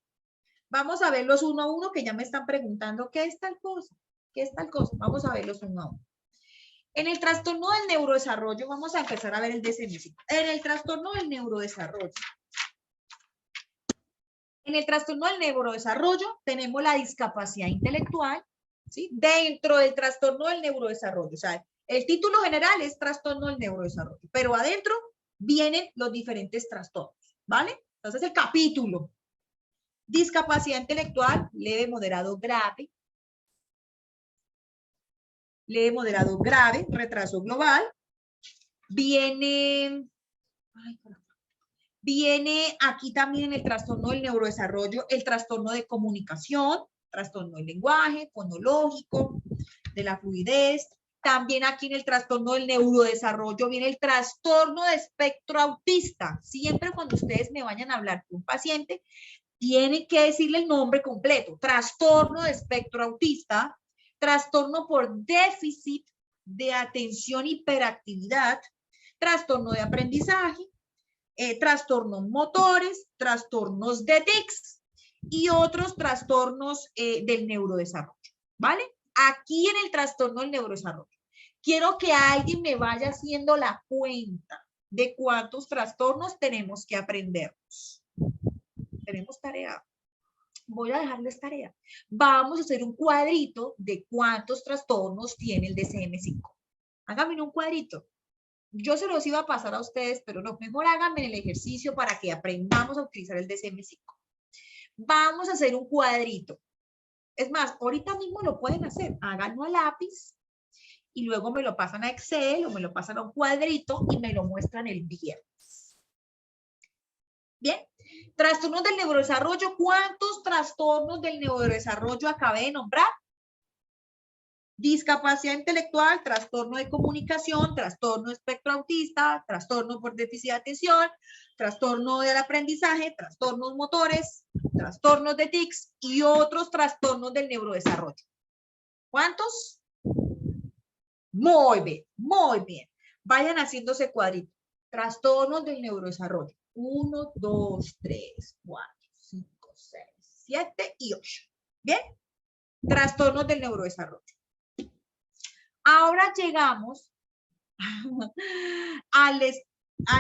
Vamos a verlos uno a uno, que ya me están preguntando qué es tal cosa, qué es tal cosa. Vamos a verlos uno a uno. En el trastorno del neurodesarrollo, vamos a empezar a ver el DSM-5. En el trastorno del neurodesarrollo. En el trastorno del neurodesarrollo tenemos la discapacidad intelectual, ¿sí? Dentro del trastorno del neurodesarrollo. O sea, el título general es trastorno del neurodesarrollo, pero adentro vienen los diferentes trastornos, ¿vale? Entonces el capítulo. Discapacidad intelectual, leve, moderado, grave. Leve, moderado, grave, retraso global. Viene aquí también en el trastorno del neurodesarrollo el trastorno de comunicación, trastorno del lenguaje, fonológico, de la fluidez. También aquí en el trastorno del neurodesarrollo viene el trastorno de espectro autista. Siempre cuando ustedes me vayan a hablar con un paciente, tienen que decirle el nombre completo. Trastorno de espectro autista, trastorno por déficit de atención y hiperactividad, trastorno de aprendizaje, trastornos motores, trastornos de tics y otros trastornos del neurodesarrollo, ¿vale? Aquí en el trastorno del neurodesarrollo, quiero que alguien me vaya haciendo la cuenta de cuántos trastornos tenemos que aprendernos. Tenemos tarea. Voy a dejarles tarea. Vamos a hacer un cuadrito de cuántos trastornos tiene el DSM-5. Háganme un cuadrito. Yo se los iba a pasar a ustedes, pero no, mejor háganme el ejercicio para que aprendamos a utilizar el DSM-5. Vamos a hacer un cuadrito. Es más, ahorita mismo lo pueden hacer. Háganlo a lápiz y luego me lo pasan a Excel o me lo pasan a un cuadrito y me lo muestran el viernes. Bien. Trastornos del neurodesarrollo. ¿Cuántos trastornos del neurodesarrollo acabé de nombrar? Discapacidad intelectual, trastorno de comunicación, trastorno de espectro autista, trastorno por déficit de atención, trastorno del aprendizaje, trastornos motores, trastornos de tics y otros trastornos del neurodesarrollo. ¿Cuántos? Muy bien, muy bien. Vayan haciéndose cuadrito. Trastornos del neurodesarrollo. 1, 2, 3, 4, 5, 6, 7 y 8. ¿Bien? Trastornos del neurodesarrollo. Ahora llegamos al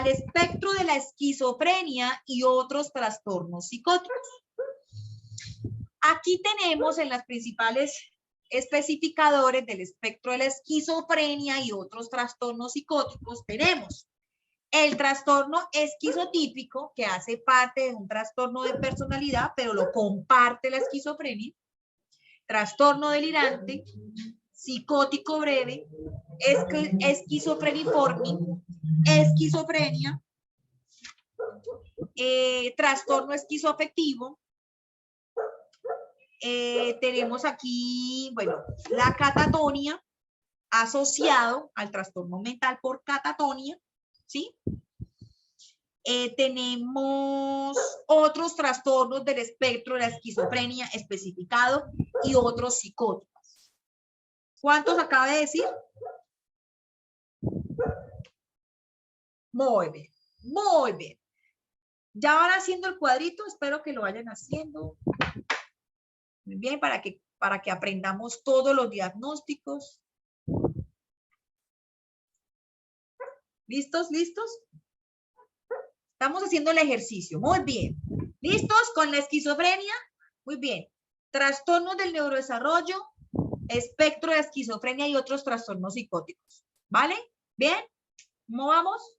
espectro de la esquizofrenia y otros trastornos psicóticos. Aquí tenemos en las principales especificadores del espectro de la esquizofrenia y otros trastornos psicóticos, tenemos el trastorno esquizotípico, que hace parte de un trastorno de personalidad, pero lo comparte la esquizofrenia, trastorno delirante, psicótico breve, esquizofreniforme, esquizofrenia, trastorno esquizoafectivo. Tenemos aquí, bueno, la catatonia asociado al trastorno mental por catatonia, ¿sí? Tenemos otros trastornos del espectro de la esquizofrenia especificado y otros psicóticos. ¿Cuántos acaba de decir? Muy bien, muy bien. Ya van haciendo el cuadrito, espero que lo vayan haciendo. Muy bien, para que aprendamos todos los diagnósticos. ¿Listos? ¿Listos? Estamos haciendo el ejercicio. Muy bien. ¿Listos con la esquizofrenia? Muy bien. Trastornos del neurodesarrollo, espectro de esquizofrenia y otros trastornos psicóticos. ¿Vale? ¿Bien? ¿Cómo vamos?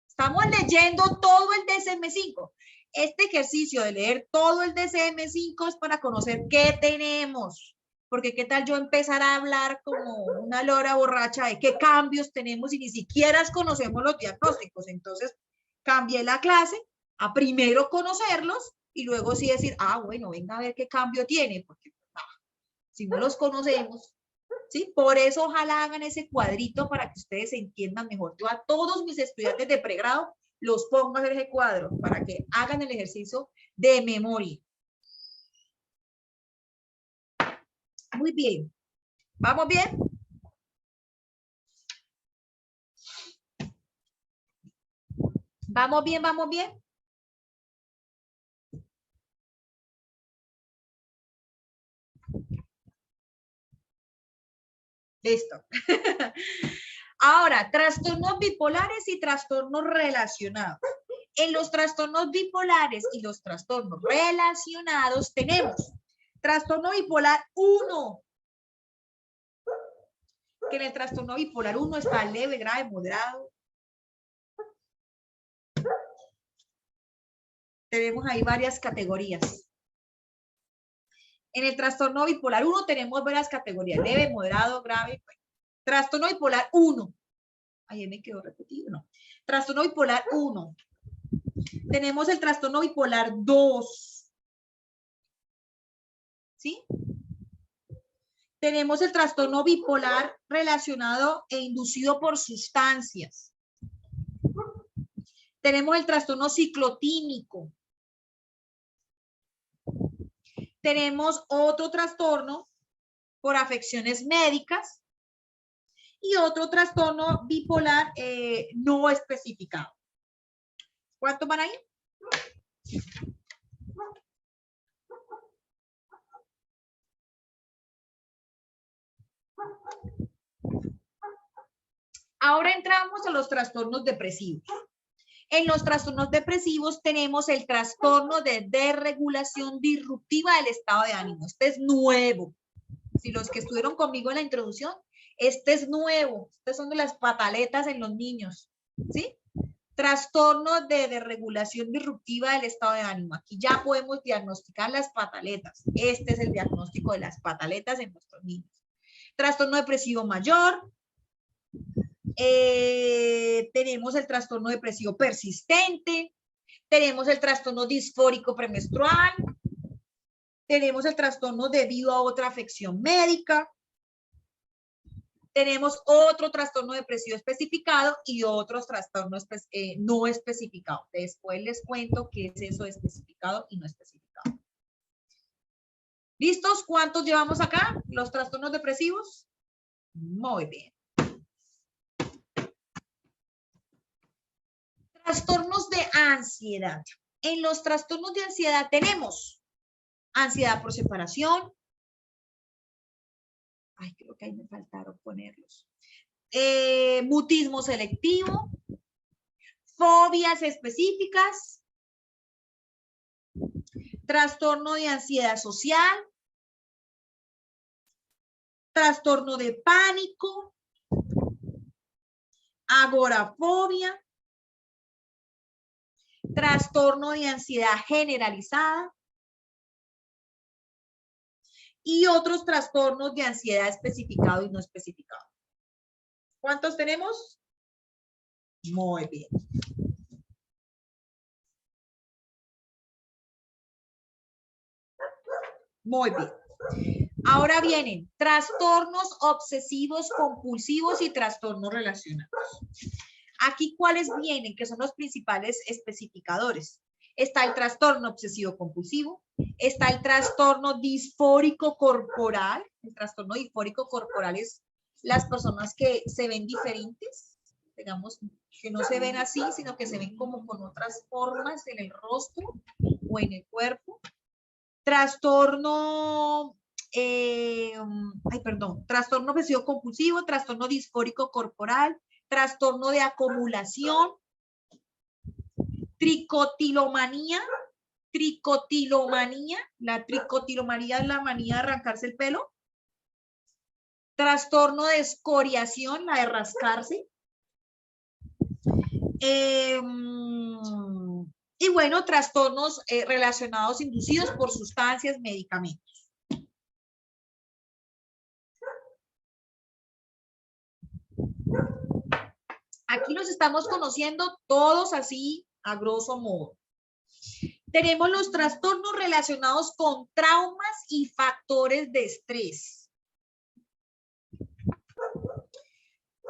Estamos leyendo todo el DSM-5. Este ejercicio de leer todo el DSM-5 es para conocer qué tenemos. Porque qué tal yo empezar a hablar como una lora borracha de qué cambios tenemos y ni siquiera conocemos los diagnósticos. Entonces, cambié la clase a primero conocerlos y luego sí decir, ah, bueno, venga a ver qué cambio tiene, porque si no los conocemos, ¿sí? Por eso ojalá hagan ese cuadrito para que ustedes entiendan mejor. Yo a todos mis estudiantes de pregrado los pongo a hacer ese cuadro para que hagan el ejercicio de memoria. Muy bien. ¿Vamos bien? ¿Vamos bien? ¿Vamos bien? Listo. Ahora, trastornos bipolares y trastornos relacionados. En los trastornos bipolares y los trastornos relacionados tenemos trastorno bipolar 1, que en el trastorno bipolar 1 está leve, grave, moderado. Tenemos ahí varias categorías. En el trastorno bipolar 1 tenemos varias categorías, leve, moderado, grave. Trastorno bipolar 1. Ayer me quedó repetido, no. Trastorno bipolar 1. Tenemos el trastorno bipolar 2. ¿Sí? Tenemos el trastorno bipolar relacionado e inducido por sustancias. Tenemos el trastorno ciclotímico. Tenemos otro trastorno por afecciones médicas y otro trastorno bipolar no especificado. ¿Cuántos van ahí? Ahora entramos a los trastornos depresivos. En los trastornos depresivos tenemos el trastorno de desregulación disruptiva del estado de ánimo. Este es nuevo. Si los que estuvieron conmigo en la introducción, este es nuevo. Estas son de las pataletas en los niños. ¿Sí? Trastorno de desregulación disruptiva del estado de ánimo. Aquí ya podemos diagnosticar las pataletas. Este es el diagnóstico de las pataletas en nuestros niños. Trastorno depresivo mayor. Tenemos el trastorno depresivo persistente. Tenemos el trastorno disfórico premenstrual. Tenemos el trastorno debido a otra afección médica. Tenemos otro trastorno depresivo especificado y otros trastornos no especificados. Después les cuento qué es eso de especificado y no especificado. ¿Listos? ¿Cuántos llevamos acá? ¿Los trastornos depresivos? Muy bien. Trastornos de ansiedad. En los trastornos de ansiedad tenemos ansiedad por separación. Ay, creo que ahí me faltaron ponerlos. Mutismo selectivo. Fobias específicas. Trastorno de ansiedad social. Trastorno de pánico. Agorafobia. Trastorno de ansiedad generalizada y otros trastornos de ansiedad especificado y no especificado. ¿Cuántos tenemos? Muy bien. Muy bien. Ahora vienen trastornos obsesivos compulsivos y trastornos relacionados. Aquí, ¿cuáles vienen? Que son los principales especificadores. Está el trastorno obsesivo compulsivo, está el trastorno disfórico corporal. El trastorno disfórico corporal es las personas que se ven diferentes, digamos, que no se ven así, sino que se ven como con otras formas en el rostro o en el cuerpo. Trastorno, trastorno obsesivo compulsivo, trastorno disfórico corporal, trastorno de acumulación, tricotilomanía, la tricotilomanía es la manía de arrancarse el pelo. Trastorno de escoriación, la de rascarse. Y bueno, trastornos relacionados, inducidos por sustancias, medicamentos. Aquí los estamos conociendo todos así, a grosso modo. Tenemos los trastornos relacionados con traumas y factores de estrés.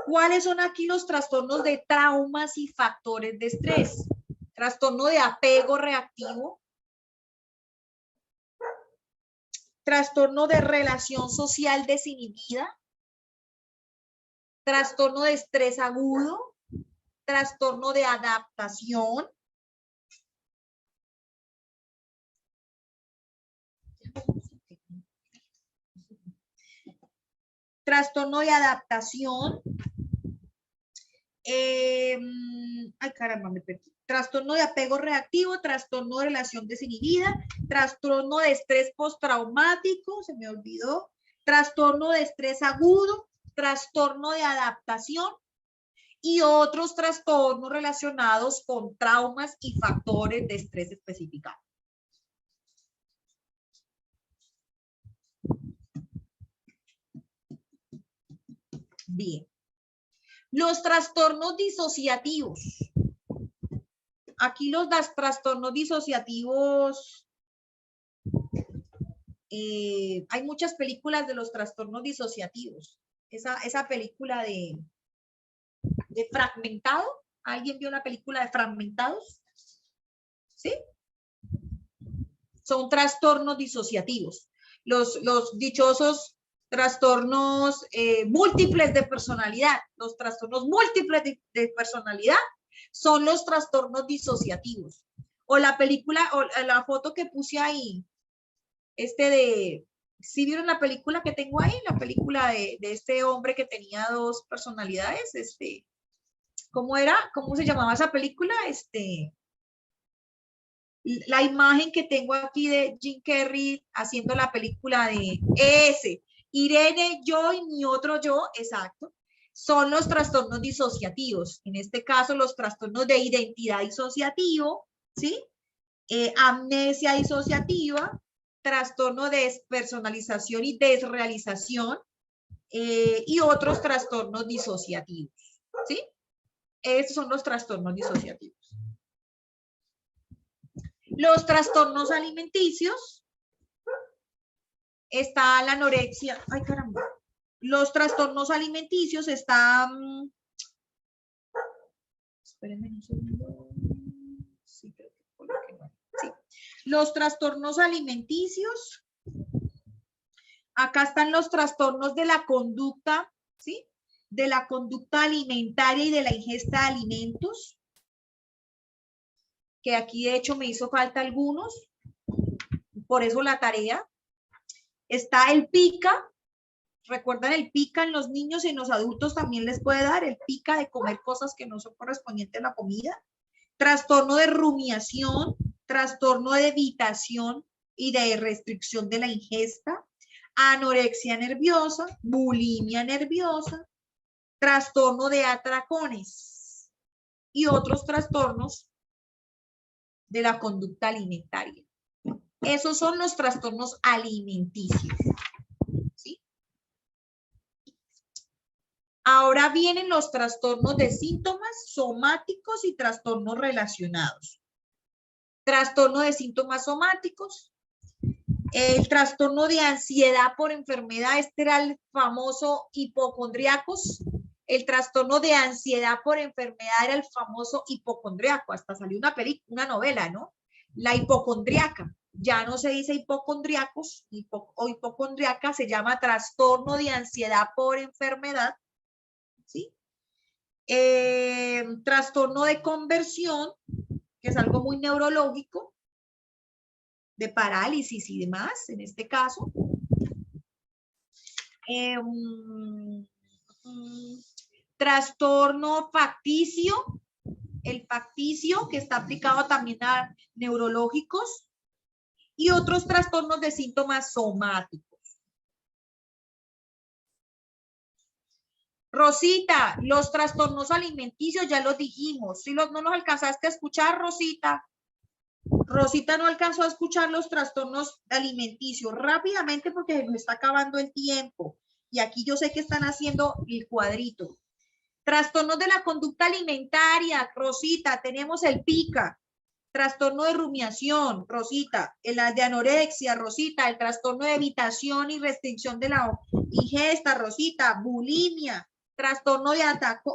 ¿Cuáles son aquí los trastornos de traumas y factores de estrés? Trastorno de apego reactivo. Trastorno de relación social desinhibida. Trastorno de estrés agudo. Trastorno de adaptación. Trastorno de adaptación. Ay, caramba, me perdí. Trastorno de apego reactivo, trastorno de relación desinhibida, trastorno de estrés postraumático, se me olvidó, trastorno de estrés agudo, trastorno de adaptación y otros trastornos relacionados con traumas y factores de estrés especificados. Bien. Los trastornos disociativos. Aquí los trastornos disociativos, hay muchas películas de los trastornos disociativos. Esa película de Fragmentado, ¿alguien vio la película de Fragmentados? ¿Sí? Son trastornos disociativos. Los dichosos trastornos múltiples de personalidad, los trastornos múltiples de personalidad son los trastornos disociativos. O la película, o la foto que puse ahí, ¿sí vieron la película que tengo ahí? La película de este hombre que tenía dos personalidades, ¿cómo era? ¿Cómo se llamaba esa película? La imagen que tengo aquí de Jim Carrey haciendo la película de Irene, yo y mi otro yo, exacto, son los trastornos disociativos. En este caso, los trastornos de identidad disociativo, ¿sí? Amnesia disociativa, trastorno de despersonalización y desrealización y otros trastornos disociativos, ¿sí? Estos son los trastornos disociativos. Los trastornos alimenticios, está la anorexia, ay caramba, los trastornos alimenticios están, espérenme un segundo, sí, creo que por aquí no. Sí. Los trastornos alimenticios, acá están los trastornos de la conducta, ¿sí? De la conducta alimentaria y de la ingesta de alimentos, que aquí de hecho me hizo falta algunos, por eso la tarea. Está el pica, recuerdan el pica en los niños y en los adultos también les puede dar, el pica de comer cosas que no son correspondientes a la comida. Trastorno de rumiación, trastorno de evitación y de restricción de la ingesta, anorexia nerviosa, bulimia nerviosa, trastorno de atracones y otros trastornos de la conducta alimentaria. Esos son los trastornos alimenticios, ¿sí? Ahora vienen los trastornos de síntomas somáticos y trastornos relacionados. Trastorno de síntomas somáticos. El trastorno de ansiedad por enfermedad, este era el famoso hipocondriacos. El trastorno de ansiedad por enfermedad era el famoso hipocondriaco. Hasta salió una novela, ¿no? La hipocondriaca. Ya no se dice hipocondriacos o hipocondriaca, se llama trastorno de ansiedad por enfermedad, ¿sí? Trastorno de conversión, que es algo muy neurológico, de parálisis y demás, en este caso. Trastorno facticio, el facticio, que está aplicado también a neurológicos, y otros trastornos de síntomas somáticos. Rosita, los trastornos alimenticios ya los dijimos. Si no los alcanzaste a escuchar, Rosita. Rosita no alcanzó a escuchar los trastornos alimenticios rápidamente porque nos está acabando el tiempo. Y aquí yo sé que están haciendo el cuadrito. Trastornos de la conducta alimentaria, Rosita, tenemos el PICA. Trastorno de rumiación, Rosita. El de anorexia, Rosita. El trastorno de evitación y restricción de la ingesta, Rosita. Bulimia. Trastorno de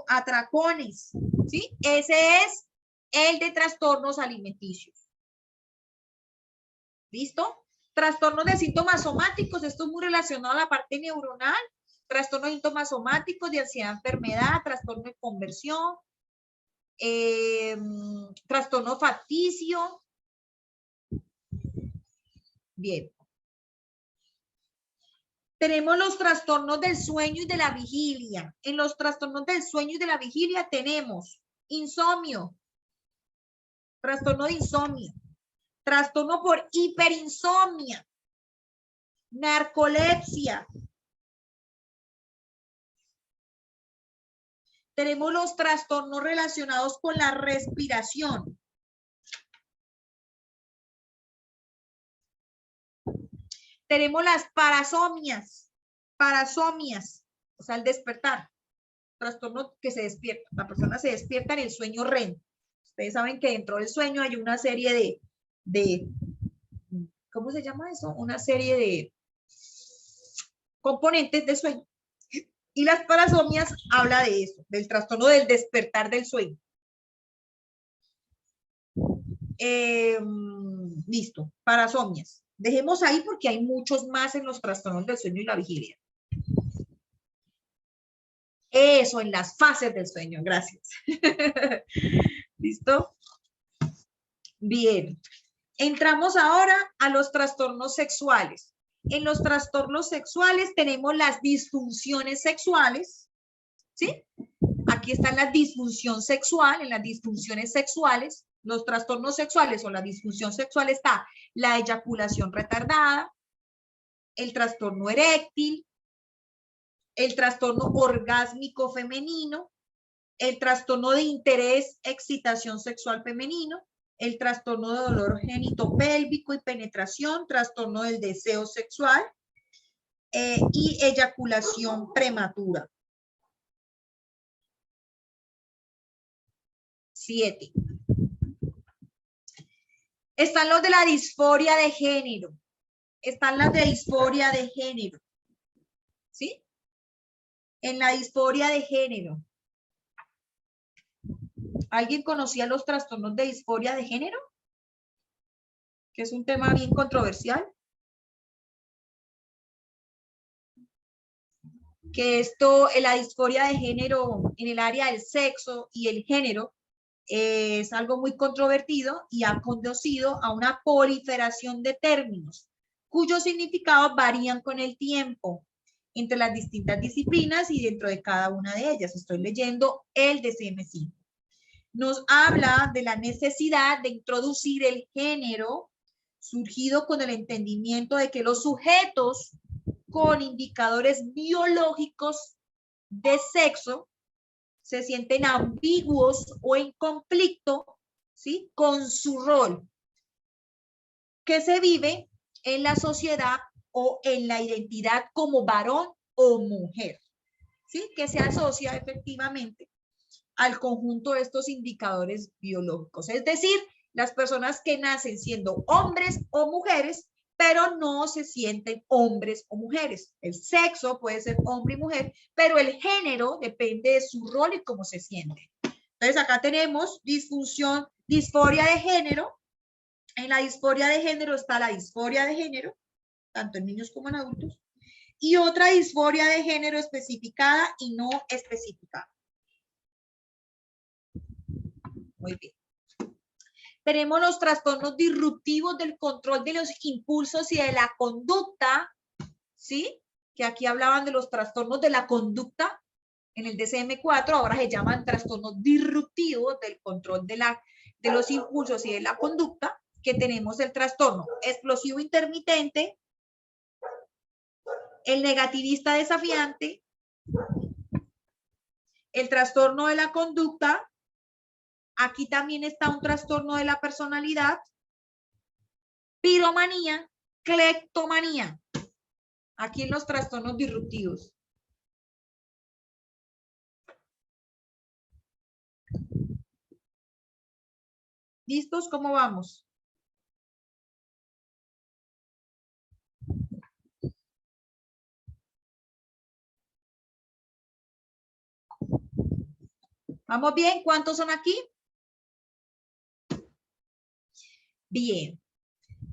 atracones, ¿sí? Ese es el de trastornos alimenticios. ¿Listo? Trastornos de síntomas somáticos, esto es muy relacionado a la parte neuronal. Trastornos de síntomas somáticos, de ansiedad, enfermedad, trastorno de conversión, trastorno facticio. Bien. Tenemos los trastornos del sueño y de la vigilia. En los trastornos del sueño y de la vigilia tenemos insomnio, trastorno de insomnio, trastorno por hiperinsomnia, narcolepsia. Tenemos los trastornos relacionados con la respiración. Tenemos las parasomias, o sea, el despertar, trastorno que se despierta. La persona se despierta en el sueño REM. Ustedes saben que dentro del sueño hay una serie de ¿cómo se llama eso? Una serie de componentes de sueño. Y las parasomias habla de eso, del trastorno del despertar del sueño. Listo, parasomias. Dejemos ahí porque hay muchos más en los trastornos del sueño y la vigilia. Eso, en las fases del sueño, gracias. ¿Listo? Bien. Entramos ahora a los trastornos sexuales. En los trastornos sexuales tenemos las disfunciones sexuales, ¿sí? Aquí está la disfunción sexual, en las disfunciones sexuales, los trastornos sexuales o la disfunción sexual está la eyaculación retardada, el trastorno eréctil, el trastorno orgásmico femenino, el trastorno de interés, excitación sexual femenino, el trastorno de dolor genitopélvico y penetración, trastorno del deseo sexual y eyaculación prematura. 7. Están los de la disforia de género. Están las de disforia de género. ¿Sí? En la disforia de género. ¿Alguien conocía los trastornos de disforia de género? Que es un tema bien controversial. Que esto, la disforia de género en el área del sexo y el género es algo muy controvertido y ha conducido a una proliferación de términos cuyos significados varían con el tiempo entre las distintas disciplinas y dentro de cada una de ellas. Estoy leyendo el DSM-5. Nos habla de la necesidad de introducir el género surgido con el entendimiento de que los sujetos con indicadores biológicos de sexo se sienten ambiguos o en conflicto, ¿sí?, con su rol que se vive en la sociedad o en la identidad como varón o mujer, ¿sí?, que se asocia efectivamente al conjunto de estos indicadores biológicos. Es decir, las personas que nacen siendo hombres o mujeres, pero no se sienten hombres o mujeres. El sexo puede ser hombre y mujer, pero el género depende de su rol y cómo se siente. Entonces acá tenemos disfunción, disforia de género. En la disforia de género está la disforia de género, tanto en niños como en adultos, y otra disforia de género especificada y no especificada. Muy bien. Tenemos los trastornos disruptivos del control de los impulsos y de la conducta, ¿sí? Que aquí hablaban de los trastornos de la conducta En el DSM-4 ahora se llaman trastornos disruptivos del control de los impulsos y de la conducta, que tenemos el trastorno explosivo intermitente, el negativista desafiante, el trastorno de la conducta. Aquí también está un trastorno de la personalidad, piromanía, cleptomanía. Aquí en los trastornos disruptivos. ¿Listos? ¿Cómo vamos? ¿Vamos bien? ¿Cuántos son aquí? Bien.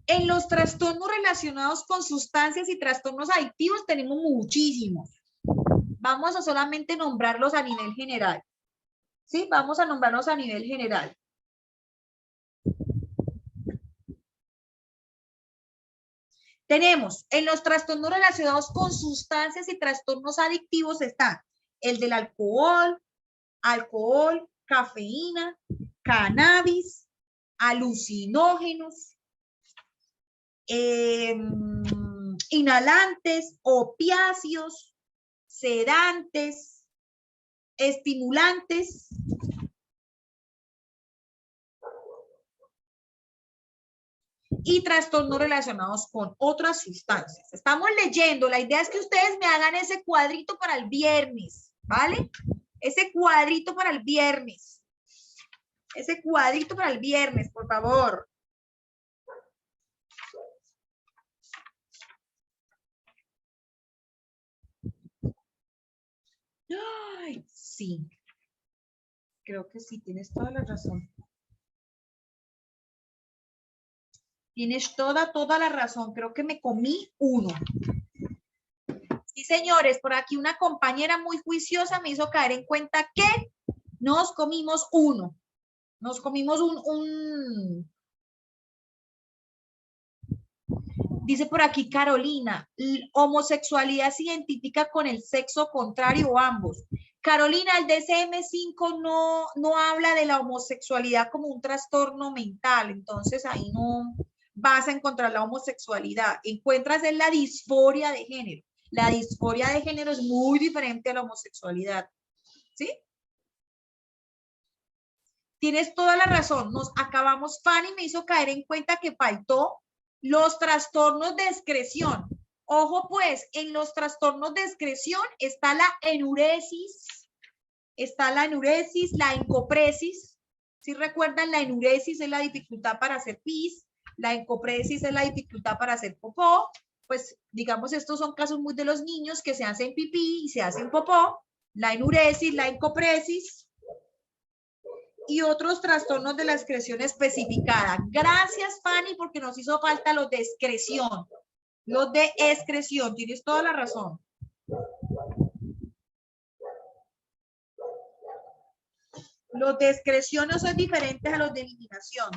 En los trastornos relacionados con sustancias y trastornos adictivos tenemos muchísimos. Vamos a solamente nombrarlos a nivel general. ¿Sí? Vamos a nombrarlos a nivel general. Tenemos en los trastornos relacionados con sustancias y trastornos adictivos están el del alcohol, cafeína, cannabis, alucinógenos, inhalantes, opiáceos, sedantes, estimulantes. Y trastornos relacionados con otras sustancias. Estamos leyendo, la idea es que ustedes me hagan ese cuadrito para el viernes, ¿vale? Ese cuadrito para el viernes. Ese cuadrito para el viernes, por favor. Ay, sí. Creo que sí, tienes toda la razón. Tienes toda la razón. Creo que me comí uno. Sí, señores, por aquí una compañera muy juiciosa me hizo caer en cuenta que nos comimos uno. Nos comimos Dice por aquí Carolina, homosexualidad se identifica con el sexo contrario o ambos. Carolina, el DSM-5 no habla de la homosexualidad como un trastorno mental, entonces ahí no vas a encontrar la homosexualidad. Encuentras en la disforia de género. La disforia de género es muy diferente a la homosexualidad, ¿sí? Tienes toda la razón. Nos acabamos, Fanny me hizo caer en cuenta que faltó los trastornos de excreción. Ojo pues, en los trastornos de excreción está la enuresis, la encopresis. Si recuerdan, la enuresis es la dificultad para hacer pis, la encopresis es la dificultad para hacer popó. Pues digamos, estos son casos muy de los niños que se hacen pipí y se hacen popó. La enuresis, la encopresis y otros trastornos de la excreción especificada. Gracias, Fanny, porque nos hizo falta los de excreción. Los de excreción, tienes toda la razón. Los de excreción no son diferentes a los de eliminación.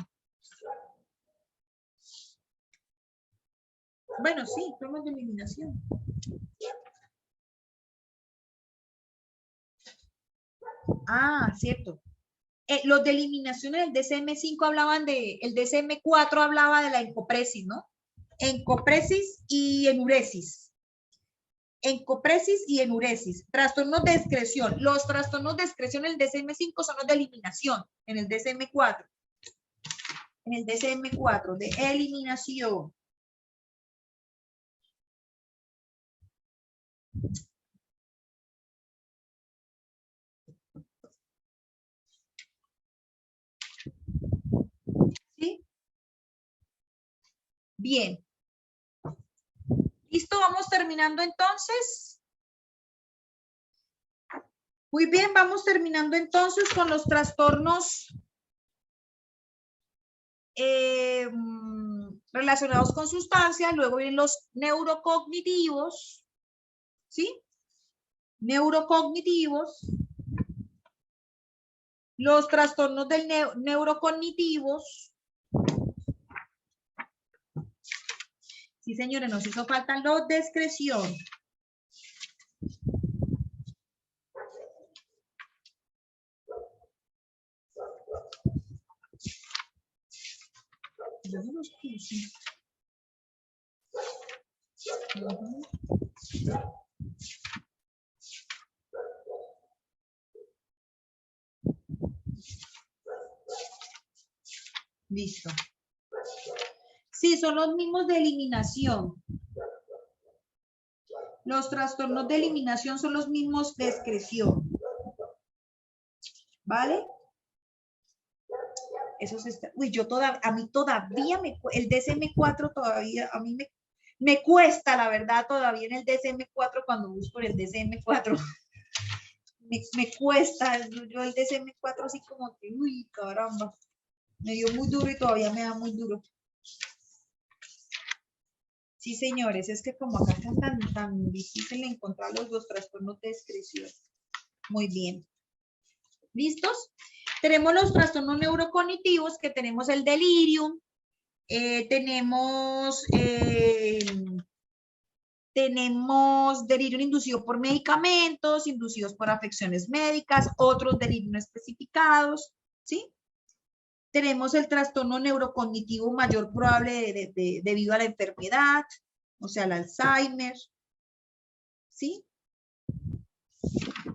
Bueno, sí, son los de eliminación. Ah, cierto. Los de eliminación en el DSM-5 hablaban el DSM-4 hablaba de la encopresis, ¿no? Encopresis y enuresis. Encopresis y enuresis. Trastornos de excreción. Los trastornos de excreción en el DSM-5 son los de eliminación. En el DSM-4. En el DSM-4 de eliminación. ¿Sí? Bien. ¿Listo? Vamos terminando entonces. Muy bien, vamos terminando entonces con los trastornos relacionados con sustancias. Luego vienen los neurocognitivos. ¿Sí? Neurocognitivos. Los trastornos del neurocognitivos. Sí, señores, nos hizo falta los de excreción. 15. Ujú. Listo. Sí, son los mismos de eliminación. Los trastornos de eliminación son los mismos de excreción. ¿Vale? Eso se está. Uy, a mí todavía el DSM-4 todavía, a mí me cuesta, la verdad, todavía en el DSM-4 cuando busco el DSM-4. Me cuesta, yo el DSM-4 así como que, uy, caramba, me dio muy duro y todavía me da muy duro. Sí, señores, es que como acá está tan difícil encontrar los dos trastornos de excreción. Muy bien. ¿Listos? Tenemos los trastornos neurocognitivos, que tenemos el delirium, tenemos delirium inducido por medicamentos, inducidos por afecciones médicas, otros delirium no especificados, ¿sí? Tenemos el trastorno neurocognitivo mayor probable debido a la enfermedad, o sea, el Alzheimer, ¿sí?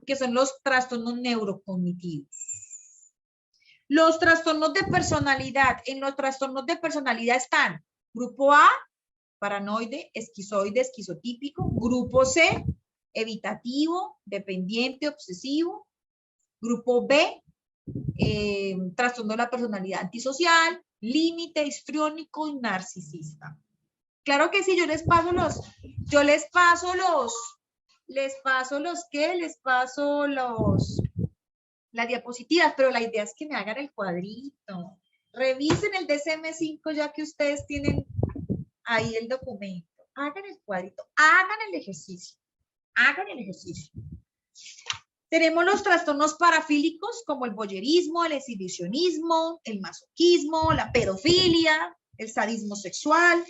Que son los trastornos neurocognitivos. Los trastornos de personalidad. En los trastornos de personalidad están grupo A, paranoide, esquizoide, esquizotípico. Grupo C, evitativo, dependiente, obsesivo. Grupo B, trastorno de la personalidad antisocial, límite, histriónico y narcisista. Claro que sí, les paso las diapositivas, pero la idea es que me hagan el cuadrito. Revisen el DSM-5 ya que ustedes tienen ahí el documento. Hagan el cuadrito, hagan el ejercicio. Tenemos los trastornos parafílicos como el voyerismo, el exhibicionismo, el masoquismo, la pedofilia, el sadismo sexual,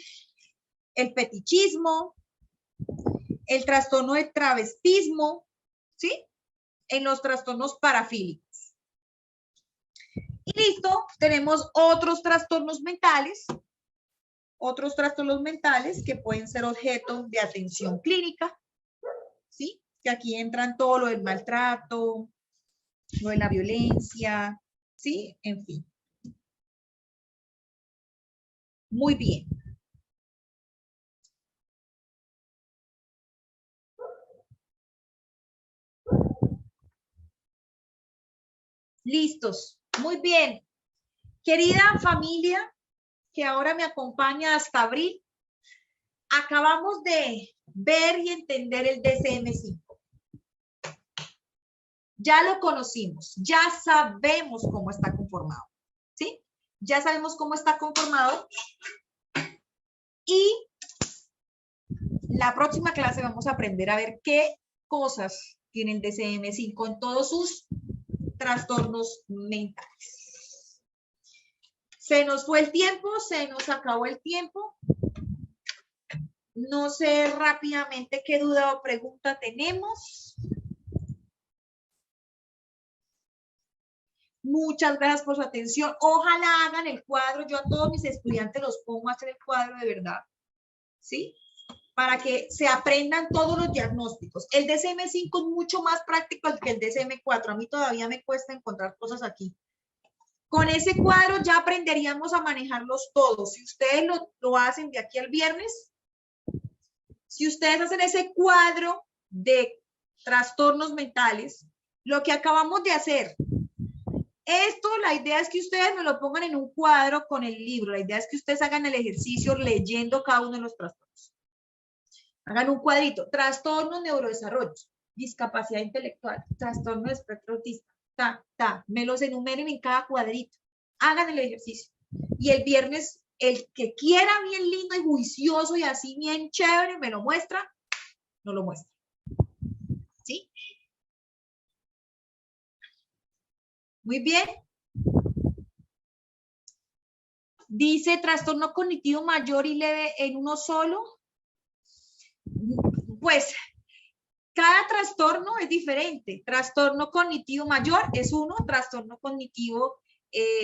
el fetichismo, el trastorno de travestismo, ¿sí? En los trastornos parafílicos. Y listo, tenemos otros trastornos mentales que pueden ser objeto de atención clínica, ¿sí? Que aquí entran todo lo del maltrato, lo de la violencia, ¿sí? En fin. Muy bien. Listos. Muy bien. Querida familia, que ahora me acompaña hasta abril, acabamos de ver y entender el DSM-5. Ya lo conocimos, ya sabemos cómo está conformado, ¿sí? Ya sabemos cómo está conformado y la próxima clase vamos a aprender a ver qué cosas tiene el DSM-5 en todos sus trastornos mentales. Se nos fue el tiempo, se nos acabó el tiempo. No sé rápidamente qué duda o pregunta tenemos. Muchas gracias por su atención. Ojalá hagan el cuadro. Yo a todos mis estudiantes los pongo a hacer el cuadro de verdad. ¿Sí? Para que se aprendan todos los diagnósticos. El DSM-5 es mucho más práctico que el DSM-4. A mí todavía me cuesta encontrar cosas aquí. Con ese cuadro ya aprenderíamos a manejarlos todos. Si ustedes lo hacen de aquí al viernes, si ustedes hacen ese cuadro de trastornos mentales, lo que acabamos de hacer, esto, la idea es que ustedes me lo pongan en un cuadro con el libro. La idea es que ustedes hagan el ejercicio leyendo cada uno de los trastornos. Hagan un cuadrito. Trastornos, neurodesarrollo, discapacidad intelectual, trastorno de espectro autista, me los enumeren en cada cuadrito. Hagan el ejercicio. Y el viernes, el que quiera bien lindo y juicioso y así bien chévere, me lo muestra, no lo muestra. ¿Sí? Muy bien. Dice trastorno cognitivo mayor y leve en uno solo. Pues cada trastorno es diferente. Trastorno cognitivo mayor es uno, trastorno cognitivo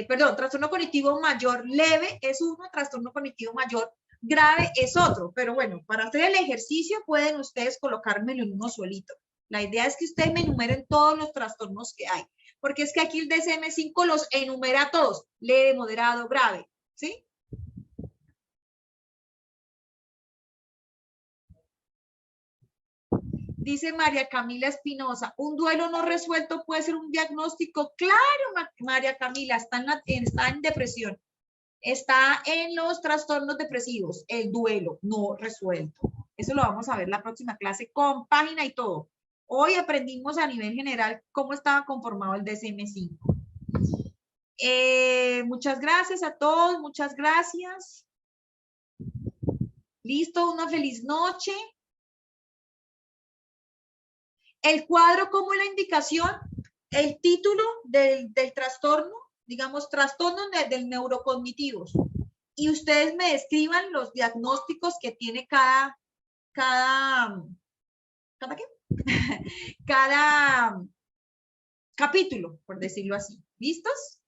perdón, trastorno cognitivo mayor leve es uno, trastorno cognitivo mayor grave es otro. Pero bueno, para hacer el ejercicio pueden ustedes colocármelo en uno solito. La idea es que ustedes me enumeren todos los trastornos que hay, porque es que aquí el DSM-5 los enumera todos, leve, moderado, grave, ¿sí? Dice María Camila Espinosa, ¿un duelo no resuelto puede ser un diagnóstico? Claro, María Camila, está en depresión. Está en los trastornos depresivos, el duelo no resuelto. Eso lo vamos a ver la próxima clase con página y todo. Hoy aprendimos a nivel general cómo estaba conformado el DSM-5. Muchas gracias a todos, muchas gracias. Listo, una feliz noche. El cuadro como la indicación, el título del trastorno, digamos, trastornos del neurocognitivos. Y ustedes me describan los diagnósticos que tiene cada capítulo, por decirlo así. ¿Listos?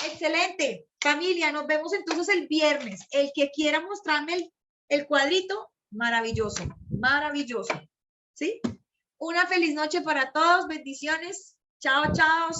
Excelente. Familia, nos vemos entonces el viernes. El que quiera mostrarme el cuadrito, maravilloso, maravilloso. ¿Sí? Una feliz noche para todos. Bendiciones. Chao, chao.